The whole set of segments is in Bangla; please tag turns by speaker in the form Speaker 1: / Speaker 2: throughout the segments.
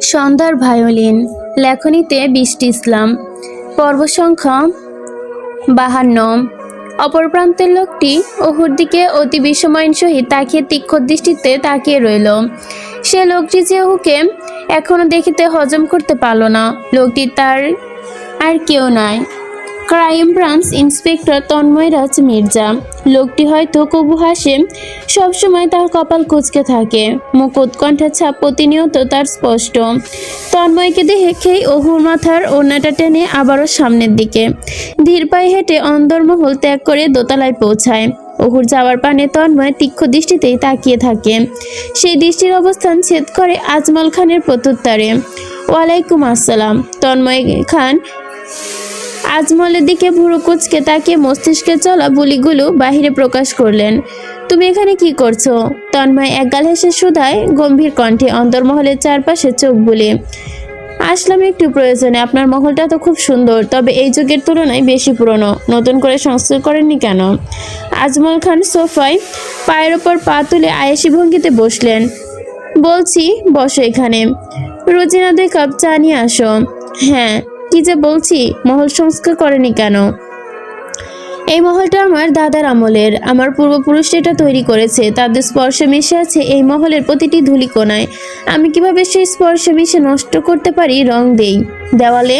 Speaker 1: সন্ধ্যার ভায়োলিন লেখনীতে বৃষ্টি ইসলাম। পর্ব সংখ্যা 52। অপর প্রান্তের লোকটি অহুর দিকে অতি বিস্ময়ের সহিত তাকিয়ে তীক্ষ্ণ দৃষ্টিতে তাকিয়ে রইল। সে লোকটি যে অহুকে এখনো দেখিতে হজম করতে পারল না। লোকটি তার আর কেউ নয়, ক্রাইম ব্রাঞ্চ ইন্সপেক্টর তন্ময়রাজ মির্জা। লোকটি হয়তো কবু হাসে, সবসময় তার কপাল কুঁচকে থাকে, মুখ উৎকণ্ঠার ছাপ প্রতিনিয়ত তার স্পষ্ট। তন্ময়কে দেখেই অহুর মাথার ওড়নাটা টেনে আবারও সামনের দিকে ধীর পায়ে হেঁটে অন্দরমহল ত্যাগ করে দোতলায় পৌঁছায়। অহুর যাওয়ার পানে তন্ময় তীক্ষ্ণ দৃষ্টিতেই তাকিয়ে থাকে। সেই দৃষ্টির অবস্থান ছেদ করে আজমল খানের প্রত্যুত্তরে ওয়ালাইকুম আসসালাম। তন্ময় খান আজমলের দিকে ভুরু কুঁচকে তাকিয়ে মস্তিষ্কে চলা বুলিগুলো বাহিরে প্রকাশ করলেন। তুমি এখানে কি করছো? তন্ময় একগাল হেসে শুধায় গম্ভীর কণ্ঠে, অন্তর্মহলের চারপাশে চোখ বুলিয়ে। আসলাম একটু প্রয়োজনে। আপনার মহলটা তো খুব সুন্দর, তবে এই যুগের তুলনায় বেশি পুরনো। নতুন করে সংস্কার করেননি কেন? আজমল খান সোফায় পায়ের ওপর পা তুলে আয়েশি ভঙ্গিতে বসলেন। বলছি, বসো এখানে। রোজিনা 2 কাপ চা নিয়ে আসো। হ্যাঁ, কি যে বলছি, মহল সংস্কার করেনি কেন? এই মহলটা আমার দাদার আমলের। আমার পূর্বপুরুষরা এটা তৈরি করেছে। তাদের স্পর্শে মিশে আছে এই মহলের প্রতিটি ধূলিকণায়। আমি কিভাবে সেই স্পর্শে মিশে নষ্ট করতে পারি? রং দেই দেওয়ালে।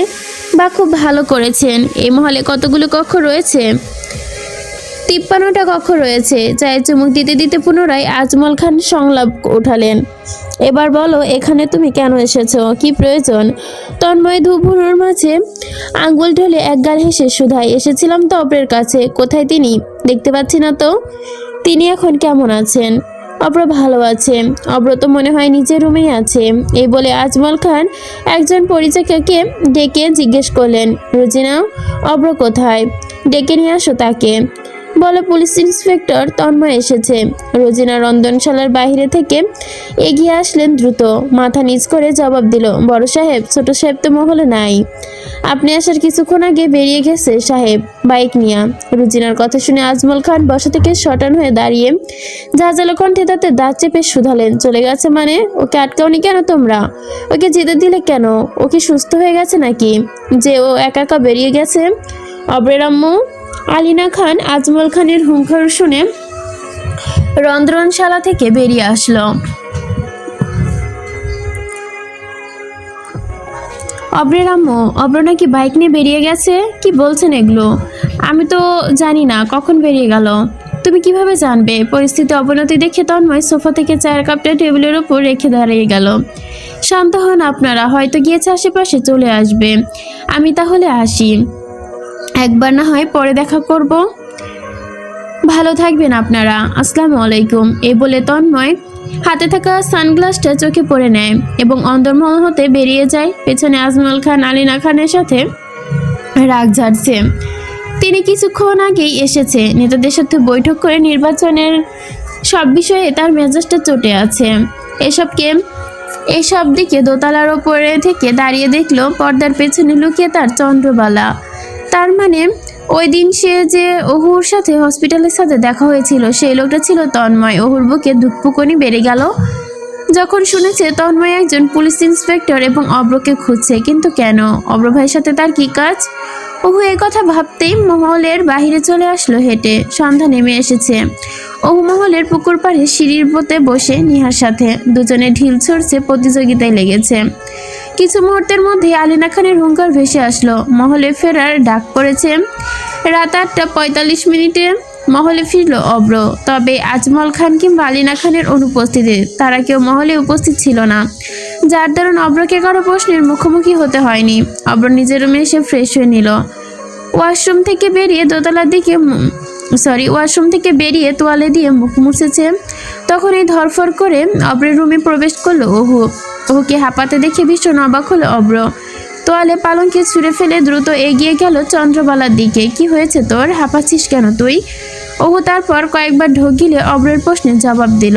Speaker 1: বা খুব ভালো করেছেন। এই মহলে কতগুলো কক্ষ রয়েছে? 53টা কক্ষ রয়েছে। চায়ের চুমুক দিতে দিতে পুনরায় আজমল খান সংলাপ উঠালেন। এবার বলো, এখানে তুমি কেন এসেছো? কি প্রয়োজন? তন্ময় ধুবুরুর মাঝে আঙ্গুল ঢেলে একগাল হেসে শুধায়, এসেছিলাম তো অব্রের কাছে। কোথায় তিনি? দেখতে পাচ্ছি না তো। তিনি এখন কেমন আছেন? অব্র ভালো আছে। অব্র তো মনে হয় নিজের রুমেই আছে। এই বলে আজমল খান একজন পরিচারিকাকে ডেকে জিজ্ঞেস করলেন, রোজিনা, অব্র কোথায়? ডেকে নিয়ে আসো তাকে। বলে পুলিশ ইন্সপেক্টর তন্ময় এসেছে। রোজিনা রন্ধনশালার বাইরে থেকে এগিয়ে আসলেন দ্রুত। মাথা নিচ করে জবাব দিল, বড় সাহেব, ছোট সাহেব তো মহলে নাই। আপনি আসার কিছুক্ষণ আগে বেরিয়ে গেছে সাহেব, বাইক নিয়ে। রোজিনার কথা শুনে আজমল খান বসা থেকে শটান হয়ে দাঁড়িয়ে ঝাঁঝালো কণ্ঠে তাতে দাঁত চেপে শুধালেন, চলে গেছে মানে? ওকে আটকাওনি কেন তোমরা? ওকে যেতে দিলে কেন? ও কি সুস্থ হয়ে গেছে নাকি যে ও একা একা বেরিয়ে গেছে? অব্রের আম্মু আলিনা খান আজমল খানের হুঙ্কার শুনে রন্ধনশালা থেকে বেরিয়ে আসলো। অব্রের আম্মু, অব্র নাকি বাইক নিয়ে বেরিয়ে গেছে? কি বলছেন এগুলো? আমি তো জানি না কখন বেরিয়ে গেল। তুমি কিভাবে জানবে? পরিস্থিতি অবনতি দেখে তন্ময় সোফা থেকে চায়ের কাপটা টেবিলের উপর রেখে দাঁড়িয়ে গেল। শান্ত হন আপনারা, হয়তো গিয়েছে আশেপাশে, চলে আসবে। আমি তাহলে আসি, একবার না হয় পরে দেখা করব। ভালো থাকবেন আপনারা, আসসালামু আলাইকুম। এই বলে তন্ময় হাতে থাকা সানগ্লাসটা চোখে পড়ে নেয় এবং অন্দরমহল হতে বেরিয়ে যায়। পেছনে আজমল খান আলিনা খানের সাথে রাগ ঝাড়ছে। তিনি কিছুক্ষণ আগেই এসেছে। নেতাদের সাথে বৈঠক করে নির্বাচনের সব বিষয়ে তার মেজাজটা চটে আছে। এসব দিকে দোতলার ওপরে থেকে দাঁড়িয়ে দেখলো পর্দার পেছনে লুকিয়ে তার চন্দ্রবালা। তার মানে ওই দিন সে যে অহুর সাথে হসপিটালের সাথে দেখা হয়েছিল, সেই লোকটা ছিল তন্ময়। অহুর বুকে ধুকপুকনি বেড়ে গেল যখন শুনেছে তন্ময় একজন পুলিশ ইন্সপেক্টর এবং অব্রকে খুঁজছে। কিন্তু কেন? অব্র ভাইয়ের সাথে তার কি কাজ? অহু এই কথা ভাবতেই মহলের বাহিরে চলে আসলো হেঁটে। সন্ধ্যা নেমে এসেছে। অহু মহলের পুকুর পাড়ে সিঁড়ির বোতে বসে নিহার সাথে দুজনে ঢিল ছড়ছে, প্রতিযোগিতায় লেগেছে। কিছু মুহূর্তের মধ্যে আলিনা খানের হুঙ্কার ভেসে আসলো। মহলে ফেরার ডাক পড়েছে। রাত 8:45 মহলে ফিরল অব্র। তবে আজমল খান কিংবা আলিনা খানের অনুপস্থিতিতে তারা কেউ মহলে উপস্থিত ছিল না, যার দরুন অব্রকে কারো প্রশ্নের মুখোমুখি হতে হয়নি। অব্র নিজের রুমে এসে ফ্রেশ হয়ে নিল। ওয়াশরুম থেকে বেরিয়ে তোয়ালে দিয়ে মুখ মুছেছে। তখন এই ধরফর করে অব্রের রুমে প্রবেশ করলো অহু। অহুকে হাঁপাতে দেখে ভীষণ অবাক হলো অব্র। তোয়ালে পালঙ্কে ছুঁড়ে ফেলে দ্রুত এগিয়ে গেল চন্দ্রবালার দিকে। কি হয়েছে তোর? হাঁপাচ্ছিস কেন তুই? অহু তারপর কয়েকবার ঢোক গিলে অব্রের প্রশ্নের জবাব দিল।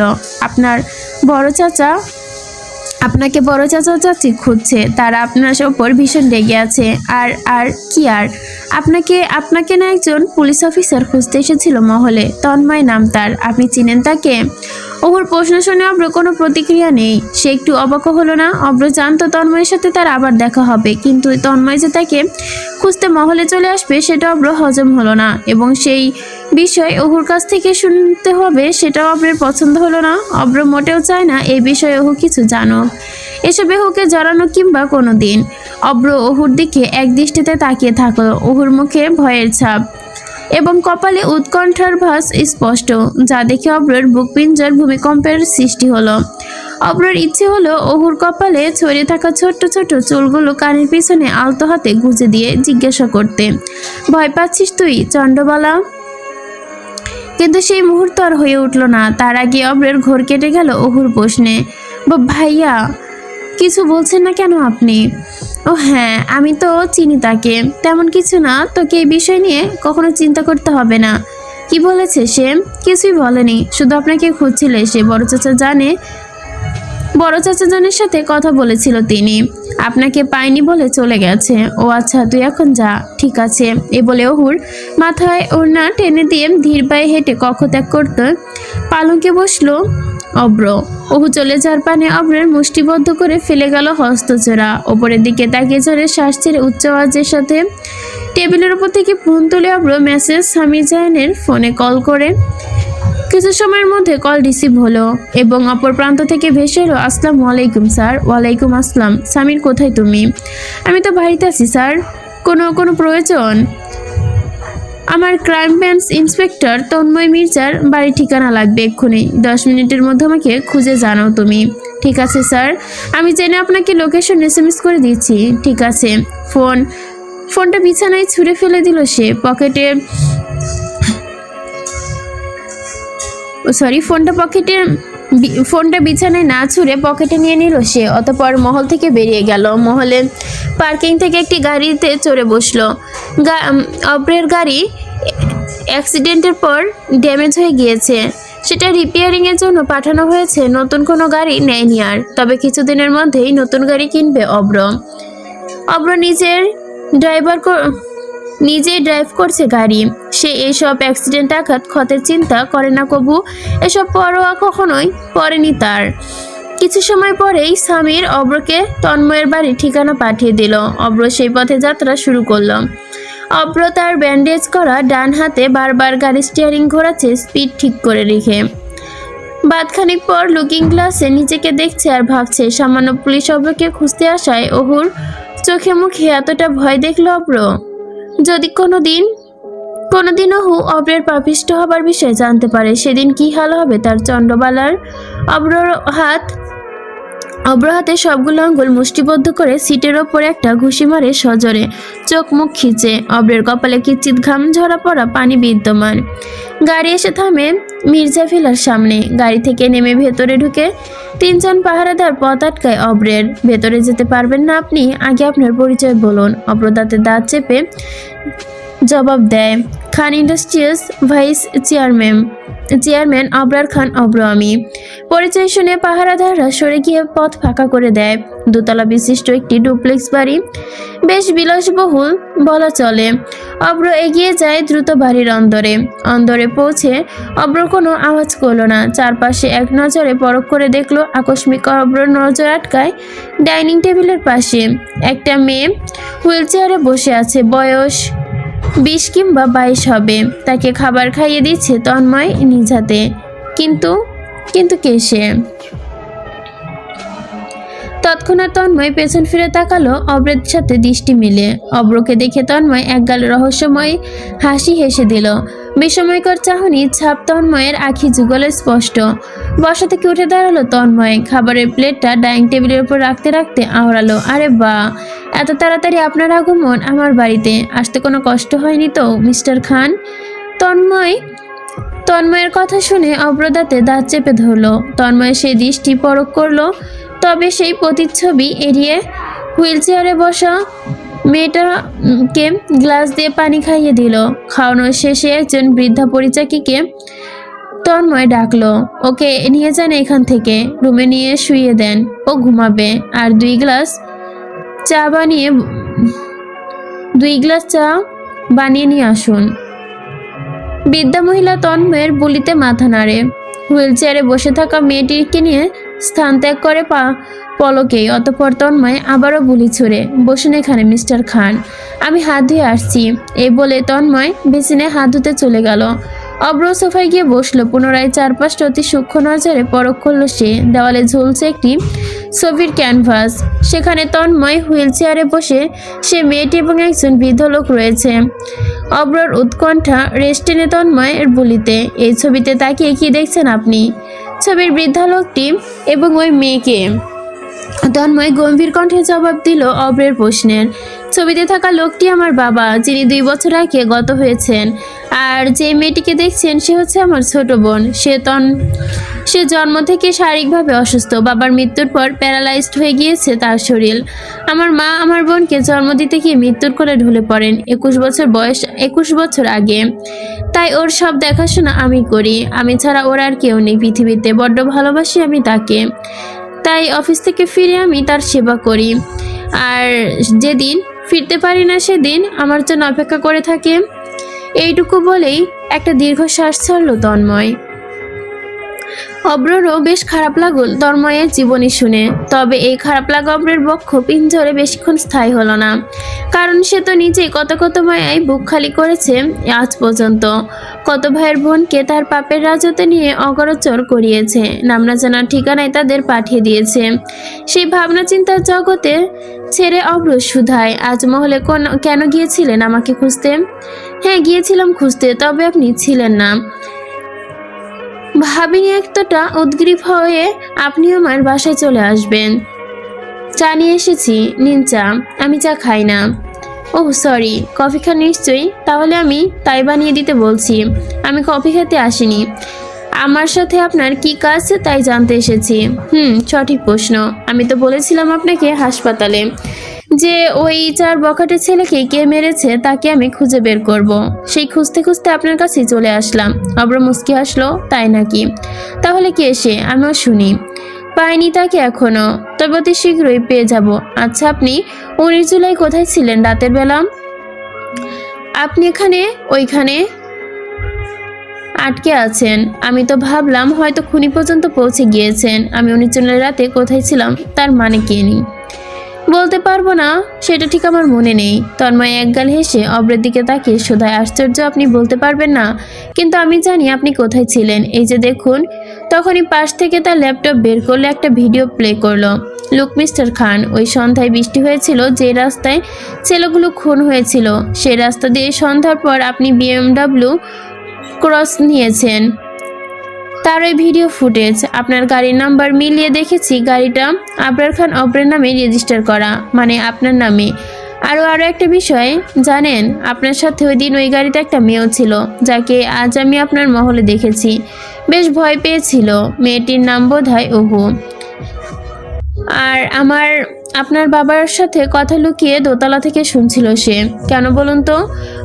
Speaker 1: আপনাকে বড় চাচা চাচি খুঁজছে। তারা আপনার ওপর ভীষণ রেগে আছে। আর কি আর? আপনাকে না একজন পুলিশ অফিসার খুঁজতে এসেছিল মহলে। তন্ময় নাম তার। আপনি চিনেন তাকে? অহুর প্রশ্ন শুনে অব্র কোনো প্রতিক্রিয়া নেই। সে একটু অবাক হলো না। অব্র জানতো তন্ময়ের সাথে তার আবার দেখা হবে, কিন্তু তন্ময় যে তাকে খুঁজতে মহলে চলে আসবে সেটা অব্র হজম হলো না, এবং সেই বিষয় অহুর কাছ থেকে শুনতে হবে সেটাও অব্রের পছন্দ হলো না। অব্র মোটেও চায় না এই বিষয়ে অহু কিছু জানুক, এসবে অহুকে জড়ানো কিংবা কোনো দিন। অব্র অহুর দিকে এক দৃষ্টিতে তাকিয়ে থাকলো। অহুর মুখে ভয়ের ছাপ এবং কপালে উৎকণ্ঠার ভাস স্পষ্ট, যা দেখে অব্রর বুকপিঞ্জর ভূমিকম্পের সৃষ্টি হলো। অব্রর ইচ্ছে হলো অহুর কপালে ছড়িয়ে থাকা ছোট্ট ছোট চুলগুলো কানের পিছনে আলতো হাতে গুঁজে দিয়ে জিজ্ঞাসা করতে, ভয় পাচ্ছিস তুই চন্ডবালা? কিন্তু সেই মুহূর্ত আর হয়ে উঠল না। তার আগে অব্রের ঘোর কেটে গেল অহুর প্রশ্নে। ভাইয়া, কিছু বলছেন না কেন আপনি? ও হ্যাঁ, আমি তো চিনি তাকে। তেমন কিছু না, তোকে এই বিষয় নিয়ে কখনো চিন্তা করতে হবে না। কি বলেছে সে? কিছুই বলেনি, শুধু আপনাকে খুঁজছিল সে। বড় চাচা জানের সাথে কথা বলেছিল তিনি, আপনাকে পায়নি বলে চলে গেছে। ও আচ্ছা, তুই এখন যা। ঠিক আছে। এ বলে অহুর মাথায় ওড়না টেনে দিয়ে ধীর পায়ে হেঁটে কক্ষ ত্যাগ করতে পালঙ্কে বসলো অব্র। অহু চলে যাওয়ার পানে অব্রের মুষ্টিবদ্ধ করে ফেলে গেল হস্তচোরা। ওপরের দিকে তাকিয়ে জোরে শ্বাস ছেড়ে উচ্চ আওয়াজের সাথে টেবিলের উপর থেকে ফোন তুলে অব্র মেসেজ সামির জাহানের ফোনে কল করে। কিছু সময়ের মধ্যে কল রিসিভ হলো এবং অপর প্রান্ত থেকে ভেসে এলো, আসসালামু আলাইকুম স্যার। ওয়ালাইকুম আসসালাম। সামির, কোথায় তুমি? আমি তো বাড়িতে আছি স্যার। কোনো প্রয়োজন? আমার ক্রাইম ব্রাঞ্চ ইন্সপেক্টর তন্ময় মির্জার বাড়ির ঠিকানা লাগবে এক্ষুনি। 10 মিনিটের মধ্যে আমাকে খুঁজে জানাও তুমি। ঠিক আছে স্যার, আমি জেনে আপনাকে লোকেশন এসএমএস করে দিচ্ছি। ঠিক আছে। ফোনটা বিছানায় ছুঁড়ে ফেলে দিল সে। ফোনটা বিছানায় না ছুঁড়ে পকেটে নিয়ে নিল সে। অতঃপর মহল থেকে বেরিয়ে গেল। মহলে পার্কিং থেকে একটি গাড়িতে চড়ে বসলো। অব্রের গাড়ি অ্যাক্সিডেন্টের পর ড্যামেজ হয়ে গিয়েছে, সেটা রিপেয়ারিংয়ের জন্য পাঠানো হয়েছে। নতুন কোনো গাড়ি নেয়নি আর, তবে কিছুদিনের মধ্যেই নতুন গাড়ি কিনবে অব্র। নিজেই ড্রাইভ করছে গাড়ি। সে এইসব অ্যাক্সিডেন্ট, আঘাত, ক্ষতের চিন্তা করে না কবু। এসব পরোয়া কখনোই পড়েনি তার। কিছু সময় পরেই সামির অব্রকে তন্ময়ের বাড়ির ঠিকানা পাঠিয়ে দিল। অব্র সেই পথে যাত্রা শুরু করলো। অব্র তার ব্যান্ডেজ করা ডান হাতে বারবার গাড়ি স্টিয়ারিং ঘোরাচ্ছে, স্পিড ঠিক করে রেখে। বাদখানিক পর লুকিং গ্লাসে নিজেকে দেখছে আর ভাবছে, সামান্য পুলিশ অব্রকে খুঁজতে আসায় অহুর চোখে মুখে এতটা ভয় দেখল অব্র। যদি কোনোদিন অহু অব্রের পাপিষ্ট হবার বিষয়ে জানতে পারে, সেদিন কি হাল হবে তার চন্ডবালার। অব্র হাতে সবগুলো আঙ্গুল মুষ্টিবদ্ধ করে সিটের ওপরে একটা ঘুষি মারে সজোরে, চোখ মুখ খিচে। অব্রের কপালে কিঞ্চিৎ ঘাম ঝরা পড়া পানি বিদ্যমান। গাড়ি এসে থামে মির্জা ভিলার সামনে। গাড়ি থেকে নেমে ভেতরে ঢুকে 3জন পাহারাদার পথ আটকায় অব্রের। ভেতরে যেতে পারবেন না আপনি, আগে আপনার পরিচয় বলুন। অব্র দাঁতে দাঁত চেপে জবাব দেয়, খান ইন্ডাস্ট্রিজ ভাইস চেয়ারম্যান অবরার খান অব্র আমি। পরিচয় শুনে পাহারাদাররা সরে গিয়ে পথ ফাঁকা করে দেয়। 2তলা বিশিষ্ট একটি ডুপ্লেক্স বাড়ি, বেশ বিলাসবহুল বলা চলে। অব্র এগিয়ে যায় দ্রুত বাড়ির অন্দরে পৌঁছে অব্র কোনো আওয়াজ করলো না। চারপাশে এক নজরে পরখ করে দেখলো। আকস্মিক অব্রর নজর আটকায় ডাইনিং টেবিলের পাশে একটা মেয়ে হুইল চেয়ারে বসে আছে। বয়স 20 কিংবা 22 হবে। তাকে খাবার খাইয়ে দিচ্ছে তন্ময় নিজ হাতে। কিন্তু কে সে? তৎক্ষণাৎ তন্ময় পেছন ফিরে তাকালো অব্রের সাথে দৃষ্টি মিলে। অব্রকে দেখে তন্ময় একগাল রহস্যময় হাসি হেসে দিল। বিস্ময়কর চাহনি ছাপ তন্ময়ের আখি যুগলে স্পষ্ট। বসা থেকে উঠে দাঁড়ালো তন্ময়। খাবারের প্লেটটা ডাইনিং টেবিলের উপর রাখতে রাখতে আওড়ালো, আরে বাহ, এত তাড়াতাড়ি আপনার আগমন আমার বাড়িতে। আসতে কোনো কষ্ট হয়নি তো মিস্টার খান? তন্ময়ের কথা শুনে অব্র দাঁতে দাঁত চেপে ধরলো। তন্ময় সেই দৃষ্টি পরখ করলো, তবে সেই প্রতিচ্ছবি এড়িয়ে হুইল চেয়ারে বসা মেয়েটাকে গ্লাস দিয়ে পানি খাইয়ে দিল। খাওয়ানোর শেষে একজন বৃদ্ধা পরিচারিকাকে তন্ময় ডাকলো, ওকে নিয়ে যান এখান থেকে, রুমে নিয়ে শুইয়ে দেন, ও ঘুমাবে। আর 2 গ্লাস চা বানিয়ে নিয়ে আসুন। বৃদ্ধা মহিলা তন্ময়ের বলিতে মাথা নাড়ে। হুইল চেয়ারে বসে থাকা মেয়েটিকে নিয়ে স্থান ত্যাগ করে পলকেই। অতঃপর তন্ময় আবারও বুলি ছুড়ে, বসুন এখানে মিস্টার খান, আমি হাত ধুয়ে আসছি। এই বলে তন্ময় বেসিনে হাত ধুতে চলে গেল। অব্র সোফায় গিয়ে বসলো। পুনরায় চারপাশটা অতি সূক্ষ্ম নজরে পরখ করলো সে। দেওয়ালে ঝুলছে একটি ছবির ক্যানভাস, সেখানে তন্ময় হুইল চেয়ারে বসে, সে মেয়েটি এবং একজন বৃদ্ধ লোক রয়েছে। অব্রর উৎকণ্ঠা রেস্ট টেনে তন্ময়ের বলিতে, এই ছবিতে তাকিয়ে কি দেখছেন আপনি? ছবির বৃদ্ধা লোকটি এবং ওই মেয়েকে। তন্ময় গম্ভীর কণ্ঠে জবাব দিল অব্রের প্রশ্নের। ছবিতে থাকা লোকটি আমার বাবা, যিনি 2 বছর আগে গত হয়েছেন। আর যে মেয়েটিকে দেখছেন সে হচ্ছে আমার ছোট বোন। সে জন্ম থেকে শারীরিকভাবে অসুস্থ। বাবার মৃত্যুর পর প্যারালাইজড হয়ে গিয়েছে তার শরীর। আমার মা আমার বোনকে জন্ম দিতে গিয়ে মৃত্যুর কোলে ঢলে পড়েন 21 বছর আগে। তাই ওর সব দেখাশোনা আমি করি। আমি ছাড়া ওর আর কেউ নেই পৃথিবীতে। বড্ড ভালোবাসি আমি তাকে। তাই অফিস থেকে ফিরে আমি তার সেবা করি, আর যেদিন ফিরতে পারি না সেদিন আমার জন্য অপেক্ষা করে থাকে। এইটুকু বলেই একটা দীর্ঘশ্বাস ছাড়ল তন্ময়। অব্ররও বেশ খারাপ লাগল তন্ময়ের জীবনী শুনে। তবে এই খারাপ লাগা অব্রের বক্ষ পিঞ্জরে বেশিক্ষণ স্থায়ী হলো না, কারণ সে তো নিজেই কত মায়ায় বুক খালি করেছে আজ পর্যন্ত। কত ভাইয়ের বোনকে তার পাপের রাজত্বে নিয়ে অগোচর করিয়েছে, নামনা জানার ঠিকানায় তাদের পাঠিয়ে দিয়েছে। সেই ভাবনা চিন্তার জগতে ছেড়ে অব্র সুধায়, আজ মহলে কেন গিয়েছিলেন আমাকে খুঁজতে? হ্যাঁ গিয়েছিলাম খুঁজতে, তবে আপনি ছিলেন না। ভাবিনি এতটা উদ্গ্রীব হয়ে আপনি আমার বাসায় চলে আসবেন। চা নিয়ে এসেছি, নিন চা। আমি চা খাই না। ওহ সরি, কফি খান নিশ্চয়ই? তাহলে আমি তাই বানিয়ে দিতে বলছি। আমি কফি খেতে আসিনি, আমার সাথে আপনার কি কাজ তাই জানতে এসেছি। সঠিক প্রশ্ন। আমি তো বলেছিলাম আপনাকে হাসপাতালে যে ওই 4 বখাটে ছেলেকে কে মেরেছে তাকে আমি খুঁজে বের করব। সেই খুঁজতে খুঁজতে আপনার কাছেই চলে আসলাম। অব্র মুস্কি হাসলো, তাই নাকি? তাহলে কে সে? আমিও শুনি। পাইনি তাকে এখনো, তবে অতি শীঘ্রই পেয়ে যাব। আচ্ছা, আপনি 19 জুলাই কোথায় ছিলেন রাতের বেলা? আপনি ওইখানে আটকে আছেন। আমি তো ভাবলাম হয়তো খুনি পর্যন্ত পৌঁছে গিয়েছেন। আমি 19 জুলাই রাতে কোথায় ছিলাম তার মানে কে নেই বলতে পারবো না, সেটা ঠিক আমার মনে নেই। তন্ময় একগাল হেসে অব্রের দিকে তাকিয়ে শোধায়, আশ্চর্য, আপনি বলতে পারবেন না? কিন্তু আমি জানি আপনি কোথায় ছিলেন। এই যে দেখুন। তখনই পাশ থেকে তার ল্যাপটপ বের করলে একটা ভিডিও প্লে করলো। লুক মিস্টার খান, ওই সন্ধ্যায় বৃষ্টি হয়েছিল যে রাস্তায় ছেলেগুলো খুন হয়েছিল, সেই রাস্তা দিয়ে সন্ধ্যার পর আপনি BMW ক্রস নিয়েছেন। তার ওই ভিডিও ফুটেজ, আপনার গাড়ির নাম্বার মিলিয়ে দেখেছি গাড়িটা আবরার খান অব্রের নামে রেজিস্টার করা, মানে আপনার নামে। আরও একটা বিষয় জানেন, আপনার সাথে ওই দিন ওই গাড়িতে একটা মেয়েও ছিল, যাকে আজ আমি আপনার মহলে দেখেছি। বেশ ভয় পেয়েছিল। মেয়েটির নাম বোধহয় ওহু। আর আপনার বাবার সাথে কথা লুকিয়ে দোতলা থেকে শুনছিল সে। কেন বলুন তো?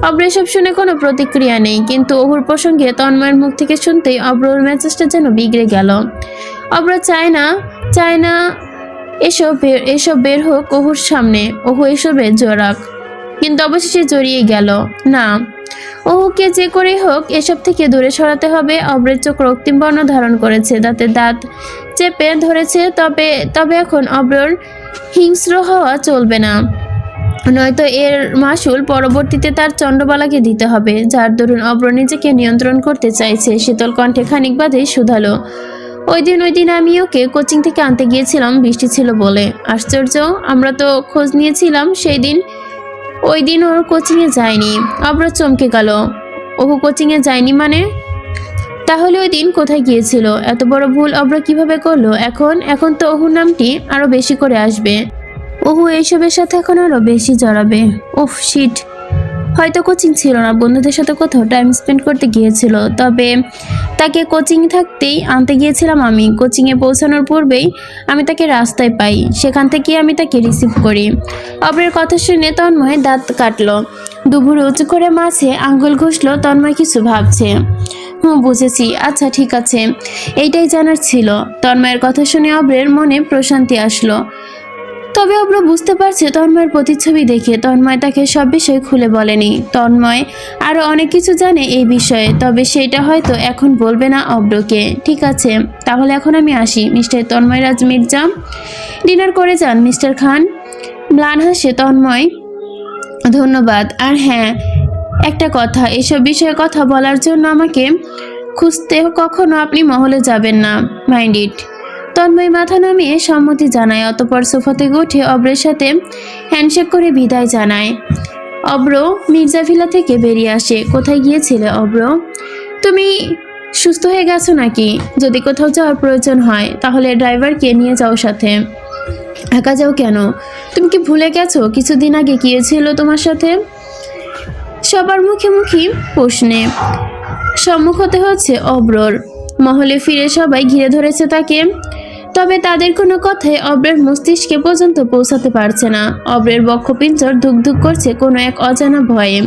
Speaker 1: অব্র এসব শুনে কোনো প্রতিক্রিয়া নেই, কিন্তু অহুর প্রসঙ্গে তন্ময়ের মুখ থেকে শুনতেই অব্রর মেজাজটা যেন বিগড়ে গেল। অব্র চায় না এসব বের হোক অহুর সামনে। অহু এসবে জড়াক, কিন্তু অবশেষে জড়িয়ে গেল। না, ওহুকে যে করেই হোক এসব থেকে দূরে সরাতে হবে। অব্রের চোখ রক্তিম বর্ণ ধারণ করেছে, দাঁত চেপে ধরেছে। তবে এখন অব্রর হিংস্র হওয়া চলবে না, নয়তো এর মাসুল পরবর্তীতে তার চন্ডবালাকে দিতে হবে, যার দরুন অব্র নিজেকে নিয়ন্ত্রণ করতে চাইছে। শীতল কণ্ঠে খানিক বাদেই শুধালো, ওই দিন আমি ওকে কোচিং থেকে আনতে গিয়েছিলাম, বৃষ্টি ছিল বলে। আশ্চর্য, আমরা তো খোঁজ নিয়েছিলাম সেই দিন। ওই দিন ওর কোচিংয়ে যায়নি। অব্র চমকে গেল। ওহু কোচিংয়ে যায়নি মানে? তাহলে ওই দিন কোথায় গিয়েছিল? এত বড় ভুল অব্র কিভাবে করলো? এখন তো ওহুর নামটি আরো বেশি করে আসবে। ওহু এইসবের সাথে এখন আরো বেশি জড়াবে। উফ শিট, হয়তো কোচিং ছিল না, বন্ধুদের সাথে কোথাও টাইম স্পেন্ড করতে গিয়েছিল। তবে তাকে কোচিং থাকতেই আনতে গিয়েছিলাম আমি। কোচিংয়ে পৌঁছানোর পূর্বেই আমি তাকে রাস্তায় পাই, সেখান থেকে আমি তাকে রিসিভ করি। অব্রের কথা শুনে তন্ময় দাঁত কাটলো, দুভুর উঁচু করে মাঝে আঙ্গুল ঘষলো। তন্ময় কিছু ভাবছে। বুঝেছি, আচ্ছা ঠিক আছে, এইটাই জানার ছিল। তন্ময়ের কথা শুনে অব্রের মনে প্রশান্তি আসলো। তবে অব্র বুঝতে পারছে তন্ময়ের প্রতিচ্ছবি দেখে তন্ময় তাকে সব বিষয় খুলে বলেনি। তন্ময় আরো অনেক কিছু জানে এই বিষয়ে, তবে সেটা হয়তো এখন বলবে না অব্রকে। ঠিক আছে, তাহলে এখন আমি আসি। মিস্টার তন্ময় রাজ মির্জা, ডিনার করে যান মিস্টার খান। ম্লান হাসে তন্ময়। ধন্যবাদ। আর হ্যাঁ, একটা কথা, এসব বিষয়ে কথা বলার জন্য আমাকে খুঁজতে কখনো আপনি মহলে যাবেন না। Mind it. তন্ময় মাথা নামিয়ে সম্মতি জানায়, অতঃপর সোফা থেকে উঠে অব্রের সাথে হ্যান্ডশেক করে বিদায় জানায়। অব্র মির্জা ভিলা থেকে বেরিয়ে আসে। কোথায় গিয়েছিলে অব্র? তুমি সুস্থ হয়ে গেছো নাকি? যদি কোথাও যাওয়ার প্রয়োজন হয় তাহলে ড্রাইভারকে নিয়ে যাও সাথে। একা যাও কেন? তুমি কি ভুলে গেছো কিছুদিন আগে গিয়েছিল তোমার সাথে? সবার মুখে মুখে প্রশ্নে সম্মুখ হতে হচ্ছে অব্রর। মহলে ফিরে সবাই ঘিরে ধরেছে তাকে, তবে তাদের কোনো কথাই অব্রের মস্তিষ্কে পর্যন্ত পৌঁছাতে পারছে না। অব্রের বক্ষপিঞ্জর ধুকধুক করছে কোনো এক অজানা ভয়ে।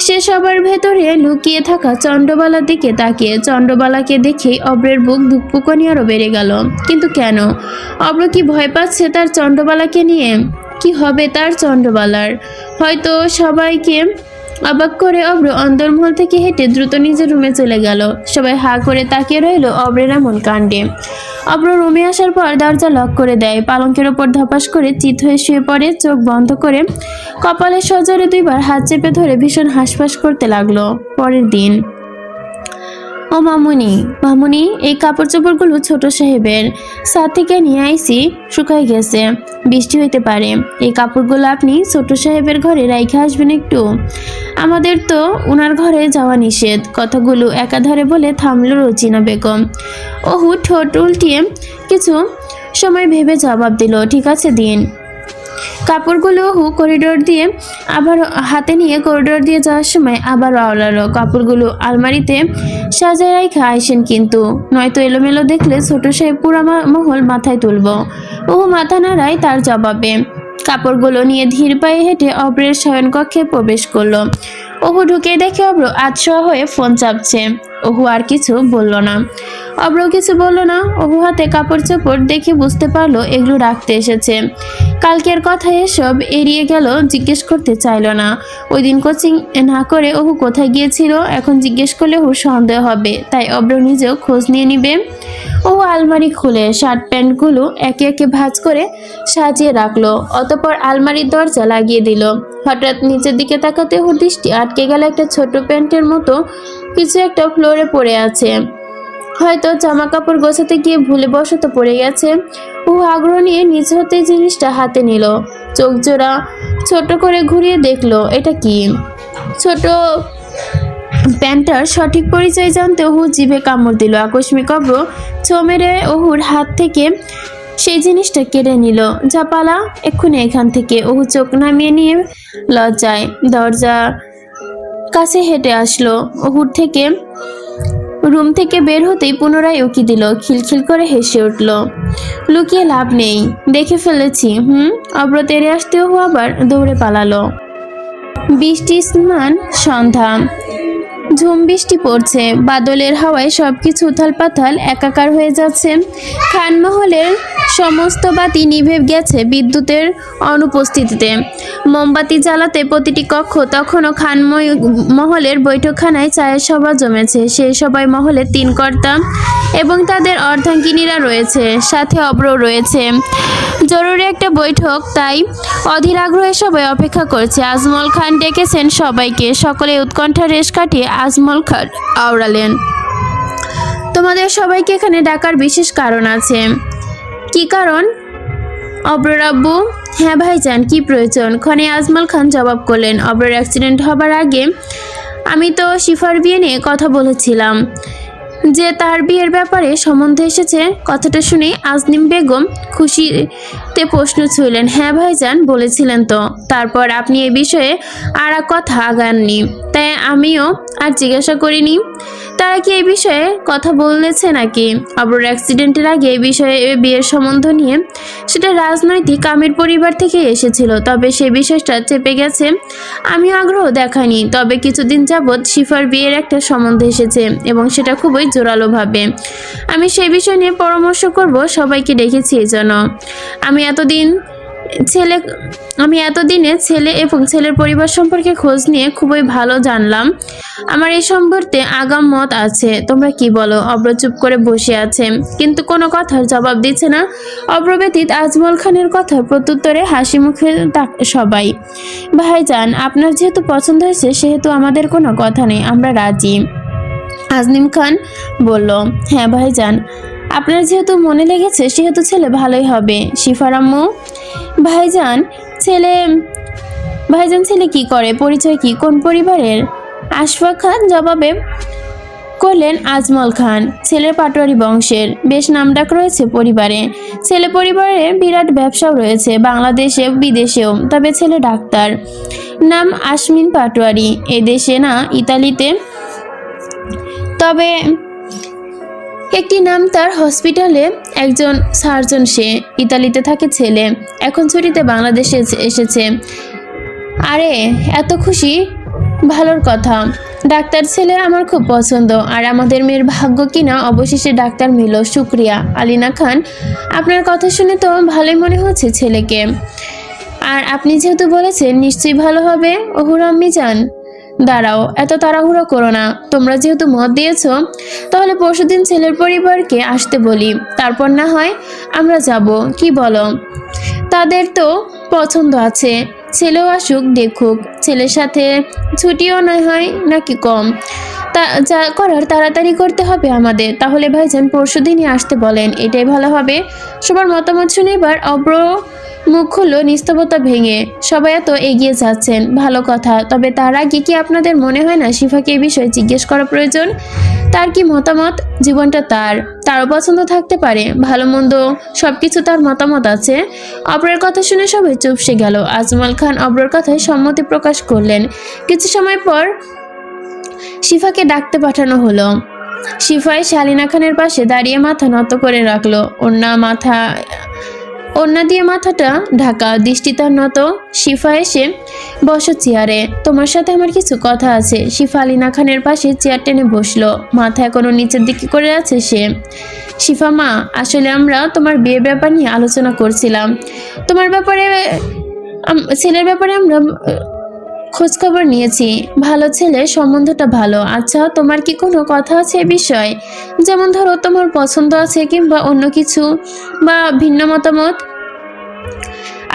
Speaker 1: সে সবার ভেতরে লুকিয়ে থাকা চন্দ্রবালার দিকে তাকিয়ে চন্দ্রবালাকে দেখেই অব্রের বুক ধুকপুকানি আরও বেড়ে গেল। কিন্তু কেন? অব্র কি ভয় পাচ্ছে তার চন্দ্রবালাকে নিয়ে? কি হবে তার চন্দ্রবালার? হয়তো সবাইকে অবাক করে অব্র অন্দরমহল থেকে হেঁটে দ্রুত নিজের রুমে চলে গেল। সবাই হা করে তাকিয়ে রইল অব্রের এমন কাণ্ডে। অব্র রুমে আসার পর দরজা লক করে দেয়, পালঙ্কের ওপর ধপাস করে চিত হয়ে শুয়ে পড়ে, চোখ বন্ধ করে কপালের সজোরে দুইবার হাত চেপে ধরে ভীষণ হাঁসফাঁস করতে লাগলো। পরের দিন। ও মামুনি, মামুনি, এই কাপড় চোপড়গুলো ছোট সাহেবের ছাদ থেকে নিয়ে আইছি, শুকাই গেছে, বৃষ্টি হইতে পারে। এই কাপড়গুলো আপনি ছোট সাহেবের ঘরে রাইখে আসবেন একটু। আমাদের তো ওনার ঘরে যাওয়া নিষেধ। কথাগুলো একাধারে বলে থামল রচিনা বেগম। ওহু ঠোঁট উল্টিয়ে কিছু সময় ভেবে জবাব দিল, ঠিক আছে দিন। কাপড়গুলো করিডোর দিয়ে আবার হাতে নিয়ে করিডোর দিয়ে যাওয়ার সময় আবার আওলালো, কাপড়গুলো আলমারিতে সাজায় রাখা আইসেন কিন্তু, নয়তো এলোমেলো দেখলে ছোট সাহেব পুরা মহল মাথায় তুলব। মাথা নাড়ায় তার জবাবে। কাপড়গুলো নিয়ে ধীর পায়ে হেঁটে অব্রের শয়নকক্ষে প্রবেশ করলো। ঢুকে দেখে অব্র আতশোয়া হয়ে ফোন চাপছে। আর কিছু বলল না। অব্র কিছু বলল না। হাতে কাপড় চোপড় দেখে বুঝতে পারলো এগুলো রাখতে এসেছে। কালকের কথা এসব এড়িয়ে গেল, জিজ্ঞেস করতে চাইল না। ওই দিন কোচিং না করে কোথায় গিয়েছিল এখন জিজ্ঞেস করলে সন্দেহ হবে, তাই অব্র নিজেও খোঁজ নিয়ে নিবে। আলমারি খুলে শার্ট প্যান্টগুলো একে একে ভাঁজ করে সাজিয়ে রাখলো, অতঃপর আলমারির দরজা লাগিয়ে দিল। হঠাৎ নিচের দিকে তাকাতে ওর দৃষ্টি আটকে গেল একটা ছোট প্যান্টের মতো কিছু একটা ফ্লোরে পড়ে আছে। হয়তো জামা কাপড় গোছাতে গিয়ে ভুলে বশত পড়ে গেছে। আগ্রহ নিয়ে নিজ হতে জিনিসটা হাতে নিল, চোখ জোড়া ছোট করে ঘুরিয়ে দেখলো এটা কি। ছোট প্যান্টটার সঠিক পরিচয় জানতে জিভে কামড় দিল। আকস্মিক অব্র ছো মেরে ওহুর হাত থেকে সেই জিনিসটা কেড়ে নিল। ঝাপালা, এক্ষুনি এখান থেকে। চোখ নামিয়ে নিয়ে লজ্জায় দরজা কাছে হেঁটে আসলো। রুম থেকে বের হতেই পুনরায় উকি দিল, খিলখিল করে হেসে উঠল। লুকিয়ে লাভ নেই, দেখে ফেলেছি। অব্র তেড়ে আসতে আবার দৌড়ে পালালো। বৃষ্টি স্নান সন্ধ্যা, ঝুম বৃষ্টি পড়ছে, বাদলের হাওয়ায় সবকিছু উথাল পাথাল একাকার হয়ে যাচ্ছে। খানমহলের সমস্ত বাতি নিভে গেছে বিদ্যুতের অনুপস্থিতিতে। মোমবাতি জ্বালাতে প্রতিটি কক্ষ তখনও মহলের বৈঠকখানায় চায়ের সভা জমেছে। সেই সবাই মহলে 3 কর্তা এবং তাদের অর্ধাঙ্গিনীরা রয়েছে, সাথে অব্র রয়েছে। জরুরি একটা বৈঠক, তাই অধীর আগ্রহে সবাই অপেক্ষা করছে। আজমল খান ডেকেছেন সবাইকে। সকলে উৎকণ্ঠা রেশ কাটিয়ে আজমল খান আওড়ালেন, তোমাদের সবাইকে এখানে ডাকার বিশেষ কারণ আছে। কি কারণ? অব্রর আব্বু। হ্যাঁ ভাইজান, কি প্রয়োজন? ক্ষণে আজমল খান জবাব করলেন, অব্রর অ্যাক্সিডেন্ট হবার আগে আমি তো শিফার বিয়ে নিয়ে কথা বলেছিলাম যে তার বিয়ের ব্যাপারে সম্বন্ধে এসেছে। কথাটা শুনে আজিম বেগম খুশিতে প্রশ্ন ছুঁলেন। হ্যাঁ ভাইজান, বলেছিলেন তো। তারপর আপনি এই বিষয়ে আর কথা আগাননি, তাই আমিও আর জিজ্ঞাসা করিনি। তারা কি এই বিষয়ে কথা বলেছে নাকি? অব্রর অ্যাক্সিডেন্টের আগে এই বিষয়ে বিয়ের সম্বন্ধ নিয়ে সেটা রাজনৈতিক আমির পরিবার থেকে এসেছিল, তবে সেই বিষয়টা চেপে গেছে। আমিও আগ্রহ দেখাইনি, তবে কিছুদিন যাবৎ শিফার বিয়ের একটা সম্বন্ধ এসেছে এবং সেটা খুবই জোরালোভাবে। আমি সেই বিষয় নিয়ে পরামর্শ করব, সবাইকে ডেকেছি এই জন্য। আমি এতদিন ছেলে আমি এতদিনে ছেলে এবং ছেলের পরিবার সম্পর্কে খোঁজ নিয়ে খুবই ভালো জানলাম। আমার এই সম্পর্কে আগাম মত আছে। তোমরা কি বলো? অব্র চুপ করে বসে আছে, কিন্তু কোনো কথার জবাব দিচ্ছে না। অব্র ব্যতীত আজমল খানের কথার প্রত্যুত্তরে হাসি মুখে সবাই। ভাইজান, আপনার যেহেতু পছন্দ হয়েছে সেহেতু আমাদের কোনো কথা নেই, আমরা রাজি। আজনিম খান বলল, হ্যাঁ ভাইজান, আপনার যেহেতু মনে লেগেছে সেহেতু ছেলে ভালোই হবে। শিফার আম্মু, ভাইজান ছেলে ভাইজান ছেলে কি করে, পরিচয় কি, কোন পরিবারের? আশফাক খান জবাবে করলেন, আজমল খান ছেলের পাটোয়ারি বংশের, বেশ নামডাক রয়েছে পরিবারে। ছেলে পরিবারে বিরাট ব্যবসাও রয়েছে, বাংলাদেশে বিদেশেও। তবে ছেলে ডাক্তার, নাম আশমিন পাটোয়ারি, এদেশে না ইতালিতে। তবে একটি নাম তার, হসপিটালে একজন সার্জন, সে ইতালিতে থাকে। ছেলে এখন ছুটিতে বাংলাদেশে এসেছে। আরে এত খুশি, ভালোর কথা। ডাক্তার ছেলে আমার খুব পছন্দ, আর আমাদের মেয়ের ভাগ্য কিনা অবশেষে ডাক্তার মিল, শুক্রিয়া। আলিনা খান, আপনার কথা শুনে তো ভালোই মনে হচ্ছে ছেলেকে। আর আপনি যেহেতু বলেছেন নিশ্চয়ই ভালো হবে। ওহুর আম্মি যান, দাঁড়াও, এত তাড়াহুড়ো করো না। তোমরা যেহেতু মত দিয়েছো, তাহলে পরশুদিন ছেলের পরিবারকে আসতে বলি, তারপর না হয় আমরা যাব, কি বলো? তাদের তো পছন্দ আছে, ছেলেও আসুক, দেখুক। ছেলের সাথে ছুটিও না হয় নাকি কম, তা যা করার তাড়াতাড়ি করতে হবে আমাদের। তাহলে ভাইজান পরশুদিনই আসতে বলেন, এটাই ভালো হবে। সবার মতামত শুনে এবার অব্র মুখ খুললো নিস্তবতা ভেঙে। সবাই এত এগিয়ে যাচ্ছেন, ভালো কথা। তবে তার আগে কি আপনাদের মনে হয় না শিফাকে এই বিষয়ে জিজ্ঞেস করা প্রয়োজন? তার কি মতামত? জীবনটা তারও পছন্দ থাকতে পারে, ভালো মন্দ সবকিছু তার মতামত আছে। অব্রের কথা শুনে সবাই চুপসে গেল। আজমল খান অব্রের কথায় সম্মতি প্রকাশ করলেন। কিছু সময় পর শিফাকে ডাকতে পাঠানো হলো। শিফাই শালিনা খানের পাশে দাঁড়িয়ে মাথা নত করে রাখলো, ওড়না দিয়ে মাথাটা ঢাকা, দৃষ্টি তার নত। শিফা এসে বসো চেয়ারে, তোমার সাথে আমার কিছু কথা আছে। শিফা আলিনা খানের পাশে চেয়ার টেনে বসলো, মাথা এখনো নিচের দিকে করে আছে সে। শিফা মা, আসলে আমরা তোমার বিয়ের ব্যাপার নিয়ে আলোচনা করছিলাম। তোমার ব্যাপারে, ছেলের ব্যাপারে আমরা খোঁজখবর নিয়েছি। ভালো ছেলে, সম্বন্ধটা ভালো। আচ্ছা, তোমার কি কোনো কথা আছে এ বিষয়ে? যেমন ধরো তোমার পছন্দ আছে কিংবা অন্য কিছু, বা ভিন্ন মতামত।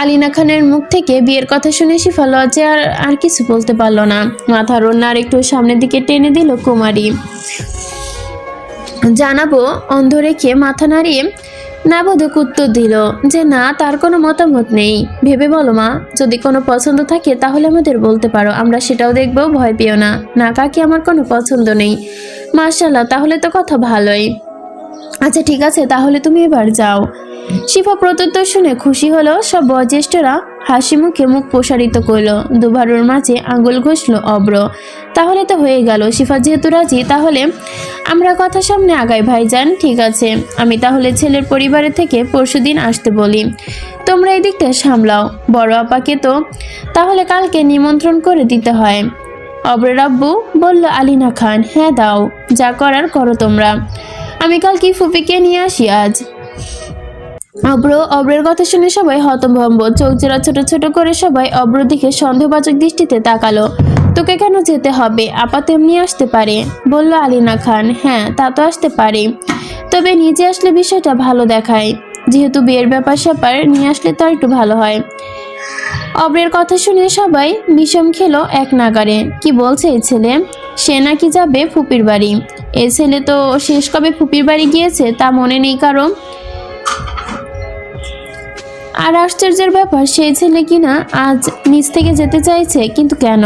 Speaker 1: আলিনা খানের মুখ থেকে বিয়ের কথা শুনে শিফা লজ্জায় আর কিছু বলতে পারলো না। মাথার ওড়না আর একটু সামনের দিকে টেনে দিল কুমারী। জানাবো অন্ধ রেখে মাথা নাড়িয়ে নাবোধক উত্তর দিল যে না, তার কোনো মতামত নেই। ভেবে বলো মা, যদি কোনো পছন্দ থাকে তাহলে আমাদের বলতে পারো, আমরা সেটাও দেখবো, ভয় পেও না। না কাকি, আমার কোনো পছন্দ নেই। মাশাআল্লাহ, তাহলে তো কথা ভালোই। আচ্ছা ঠিক আছে, তাহলে তুমি এবার যাও। শিফা প্রত্যুত্তর শুনে খুশি হলো। সব বয়োজ্যেষ্ঠরা হাসি মুখে মুখ প্রসারিত করল। দুবারুর মাঝে আঙুল ঘষল অব্র। তাহলে তো হয়ে গেল। শিফা যেহেতু রাজি, তাহলে আমরা কথা সামনে আগাই ভাইজান। ঠিক আছে, আমি তাহলে ছেলের পরিবারের থেকে পরশুদিন আসতে বলি, তোমরা এই দিকটা সামলাও। বড় আপাকে তো তাহলে কালকে নিমন্ত্রণ করে দিতে হয়। অব্রের আব্বু বলল আলিনা খান, হ্যাঁ দাও, যা করার করো তোমরা। আমি কালকে ফুপিকে নিয়ে আসি আজ। অব্রের কথা শুনে সবাই হতভম্ব, চোখ জোড়া ছোট ছোট করে সবাই অব্র দিকে সন্দেহবাচক দৃষ্টিতে তাকালো। তোকে কেন যেতে হবে? আপা তেমনি আসতে পারে, বলল আলিনা খান। হ্যাঁ, তা তো আসতে পারে, তবে নিজে আসলে বিষয়টা ভালো দেখায়। যেহেতু বিয়ের ব্যাপার স্যাপার নিয়ে আসলে তো একটু ভালো হয়। অব্রের কথা শুনে সবাই বিষম খেলো এক নাগারে। কি বলছে এই ছেলে? সে নাকি যাবে ফুপির বাড়ি। এ ছেলে তো শেষ কবে ফুপির বাড়ি গিয়েছে তা মনে নেই কারো। আর আশ্চর্যের ব্যাপার, সেই ছেলে কিনা আজ নিজ থেকে যেতে চাইছে, কিন্তু কেন?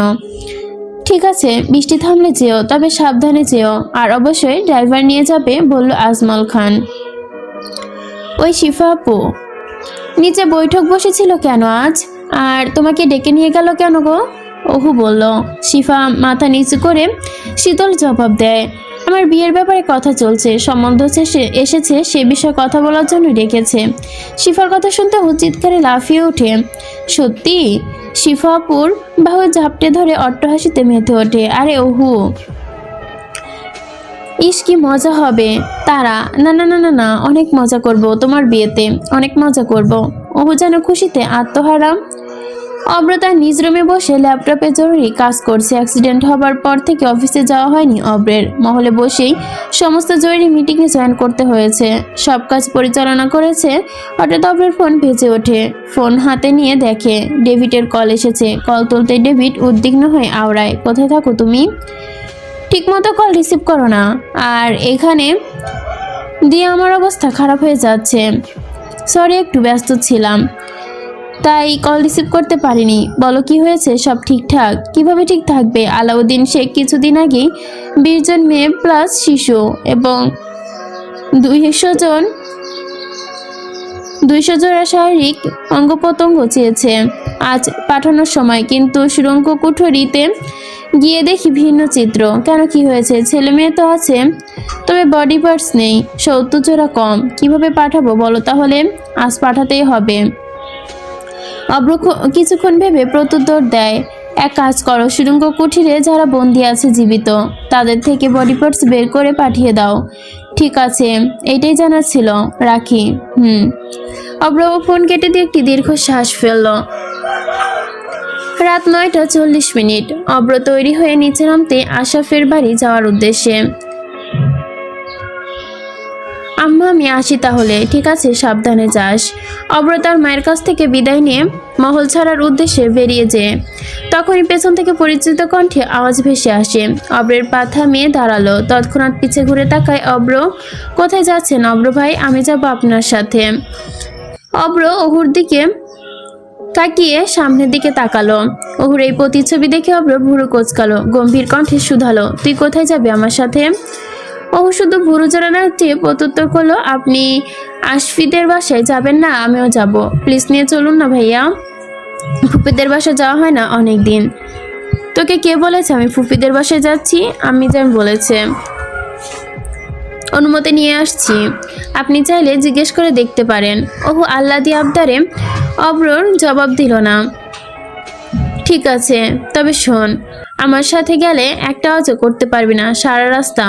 Speaker 1: ঠিক আছে, বৃষ্টি থামলে যেও, তবে সাবধানে যেও, আর অবশ্যই ড্রাইভার নিয়ে যাবে, বলল আজমল খান। ওই শিফা আপু নিচে বৈঠক বসেছিল কেন আজ, আর তোমাকে ডেকে নিয়ে গেল কেন গো? ওহু বলল। শিফা মাথা নিচু করে শীতল জবাব দেয়, আমার বিয়ের ব্যাপারে কথা চলছে, সম্বন্ধ এসেছে, সে বিষয়ে কথা বলার জন্য ডেকেছে। শিফার কথা শুনতে চিৎকারে লাফিয়ে ওঠে। সত্যি? শিফা আপুর বাহু ঝাপটে ধরে অট্টহাসিতে মেতে ওঠে। আরে ওহু, ইস কি মজা হবে। তারা, না না না না না, অনেক মজা করব তোমার বিয়েতে, অনেক মজা করব। অহু যেন খুশিতে আত্মহারা। অব্র তার নিজ রুমে বসে ল্যাপটপে জরুরি কাজ করছে। অ্যাক্সিডেন্ট হবার পর থেকে অফিসে যাওয়া হয়নি অব্রের। মহলে বসেই সমস্ত জরুরি মিটিংয়ে জয়েন করতে হয়েছে, সব কাজ পরিচালনা করেছে। হঠাৎ অব্রের ফোন বেজে ওঠে। ফোন হাতে নিয়ে দেখে ডেভিডের কল এসেছে। কল তুলতে ডেভিড উদ্বিগ্ন হয়ে আওড়ায়, কোথায় থাকো তুমি? ঠিকমতো কল রিসিভ করো না, আর এখানে দিয়ে আমার অবস্থা খারাপ হয়ে যাচ্ছে। সরি, একটু ব্যস্ত ছিলাম তাই কল রিসিভ করতে পারিনি। বলো কি হয়েছে? সব ঠিকঠাক? কিভাবে ঠিক থাকবে? আলাউদ্দিন শেখ কিছুদিন আগেই 20 জন মেয়ে প্লাস শিশু এবং 200 জোড়া শারীরিক অঙ্গ প্রত্যঙ্গ চেয়েছে আজ পাঠানোর সময়, কিন্তু সুড়ঙ্গ কুঠুরিতে গিয়ে দেখি ভিন্ন চিত্র। কেন, কি হয়েছে? ছেলে মেয়ে তো আছে, তবে বডি পার্টস নেই। 70 জোড়া কম। কিভাবে পাঠাবো বলো তাহলে? আজ পাঠাতেই হবে। অব্র কিছুক্ষণ ভেবে প্রত্যুত্তর দেয়, এক কাজ করো, সুড়ঙ্গ কুঠিরে যারা বন্দি আছে জীবিত, তাদের থেকে বডি পার্টস বের করে পাঠিয়ে দাও। ঠিক আছে, এইটাই জানা ছিল, রাখি। অব্র ফোন কেটে দিয়ে একটি দীর্ঘ শ্বাস ফেলল। রাত 9:40। অব্র তৈরি হয়ে নিচে নামতে আশরাফের বাড়ি যাওয়ার উদ্দেশ্যে। আম্মা, আমি আসি তাহলে। ঠিক আছে, সাবধানে যাস। অব্র তার মায়ের কাছ থেকে বিদায় নিয়ে মহল ছাড়ার উদ্দেশ্যে বেরিয়ে যেয়ে তখনই পেছন থেকে পরিচিত কণ্ঠে আওয়াজ ভেসে আসে। অব্রের পা থামিয়ে দাঁড়ালো। তৎক্ষণাৎ পিছে ঘুরে তাকায় অব্র। কোথায় যাচ্ছেন অব্র ভাই? আমি যাব আপনার সাথে। অব্র অহুর দিকে তাকিয়ে সামনের দিকে তাকালো। অহুর এই প্রতিচ্ছবি দেখে অব্র ভুরু কোঁচকালো, গম্ভীর কণ্ঠে শুধালো, তুই কোথায় যাবে আমার সাথে? অহু শুধু ভুরু জড়ানো চেয়ে প্রত্যুত্তর করলো, আপনি আশফিদের বাসায় যাবেন না? আমিও যাব। প্লিজ নিয়ে চলুন না ভাইয়া। ফুপিদের বাসায় যাওয়া হয় না অনেক দিন। তোকে কে বলেছে আমি ফুপিদের বাসায় যাচ্ছি? আমি যেন বলেছে, অনুমতি নিয়ে আসছি। আপনি চাইলে জিজ্ঞেস করে দেখতে পারেন। ওহু আল্লাদি আবদারে অব্রর জবাব দিল না। ঠিক আছে, তবে শোন, আমার সাথে গেলে একটা আওয়াজও করতে পারবি না সারা রাস্তা।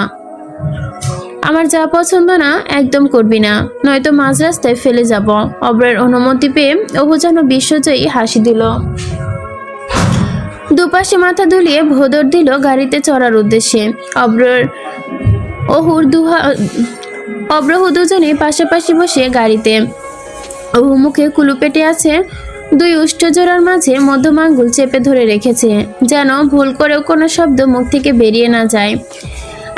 Speaker 1: আমার যা পছন্দ না একদম করবি না, নয়তো মাঝ রাস্তায় ফেলে যাব। অব্রের অনুমতি পেয়ে অহু যেন বিশ্বজয়ী হাসি দিল। দুপাশে মাথা দুলিয়ে ভোদর দিল গাড়িতে চড়ার উদ্দেশ্যে। অব্রহু দুজনে পাশাপাশি বসে গাড়িতে। অহু মুখে কুলু পেটে আছে, দুই উষ্ঠজোড়ার মাঝে মধ্যম আঙ্গুল চেপে ধরে রেখেছে, যেন ভুল করেও কোনো শব্দ মুখ থেকে বেরিয়ে না যায়।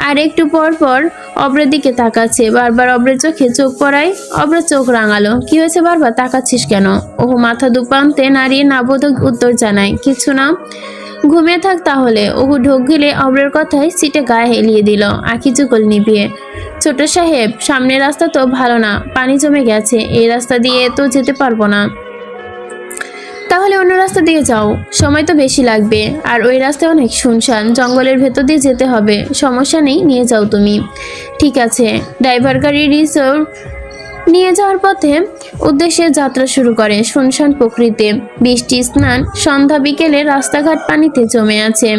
Speaker 1: আর একটু পর পর অব্রের দিকে তাকাচ্ছে। বারবার অব্রের চোখে চোখ পড়ায়। অব্র চোখ রাঙালো। কি হয়েছে, বারবার তাকাচ্ছিস কেন? ওহু মাথা দুপান্তে নাড়িয়ে নাবোধক উত্তর জানায়, কিছু না। ঘুমিয়ে থাক তাহলে। ওহু ঢোক গিলে অব্রের কথায় সিটে গায়ে হেলিয়ে দিল, আঁখি চুকল নিভিয়ে। ছোট সাহেব, সামনের রাস্তা তো ভালো না, পানি জমে গেছে, এই রাস্তা দিয়ে তো যেতে পারবো না। তাহলে অন্য রাস্তা দিয়ে যাও, সময় তো বেশি লাগবে, আর ওই রাস্তায় অনেক শুনশান, জঙ্গলের ভেতর দিয়ে যেতে হবে। সমস্যা নেই, নিয়ে যাও তুমি। ঠিক আছে। ড্রাইভার গাড়ি রিজার্ভ নিয়ে যাওয়ার পথে উদ্দেশ্যে যাত্রা শুরু করে। শুনশান প্রকৃতি, বৃষ্টি স্নান, সন্ধ্যা বিকেলে রাস্তাঘাট পানিতে জমে আছে।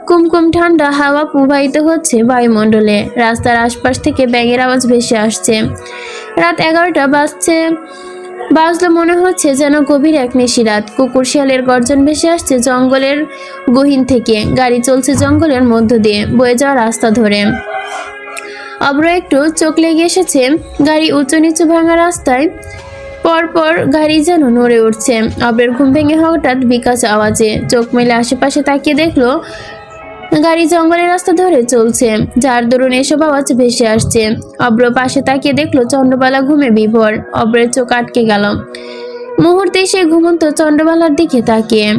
Speaker 1: কুমকুম ঠান্ডা হাওয়া প্রবাহিত হচ্ছে বায়ুমণ্ডলে। রাস্তার আশপাশ থেকে ব্যাঙের আওয়াজ ভেসে আসছে। রাত 11টা বাজলো, মনে হচ্ছে যেন গভীর এক নিশিরাত। কুকুর শিয়ালের গর্জন ভেসে আসছে জঙ্গলের গহীন থেকে। গাড়ি চলছে জঙ্গলের মধ্য দিয়ে বয়ে যাওয়া রাস্তা ধরে। অব্র একটু চোখ লেগে এসেছে। গাড়ি উঁচু নিচু ভাঙা রাস্তায় পরপর গাড়ি যেন নড়ে উঠছে। অব্রের ঘুম ভেঙে হঠাৎ বিকাশ আওয়াজে চোখ মেলে আশেপাশে তাকিয়ে দেখলো গাড়ি জঙ্গলের রাস্তা ধরে চলছে, যার দরুন এসব আওয়াজ ভেসে আসছে। অব্র পাশে তাকিয়ে দেখলো চন্দ্রবালা ঘুমে বিভোর। অব্রের চোখ আটকে গেল মুহূর্তে সে ঘুমন্ত চন্দ্রবালার দিকে তাকিয়ে।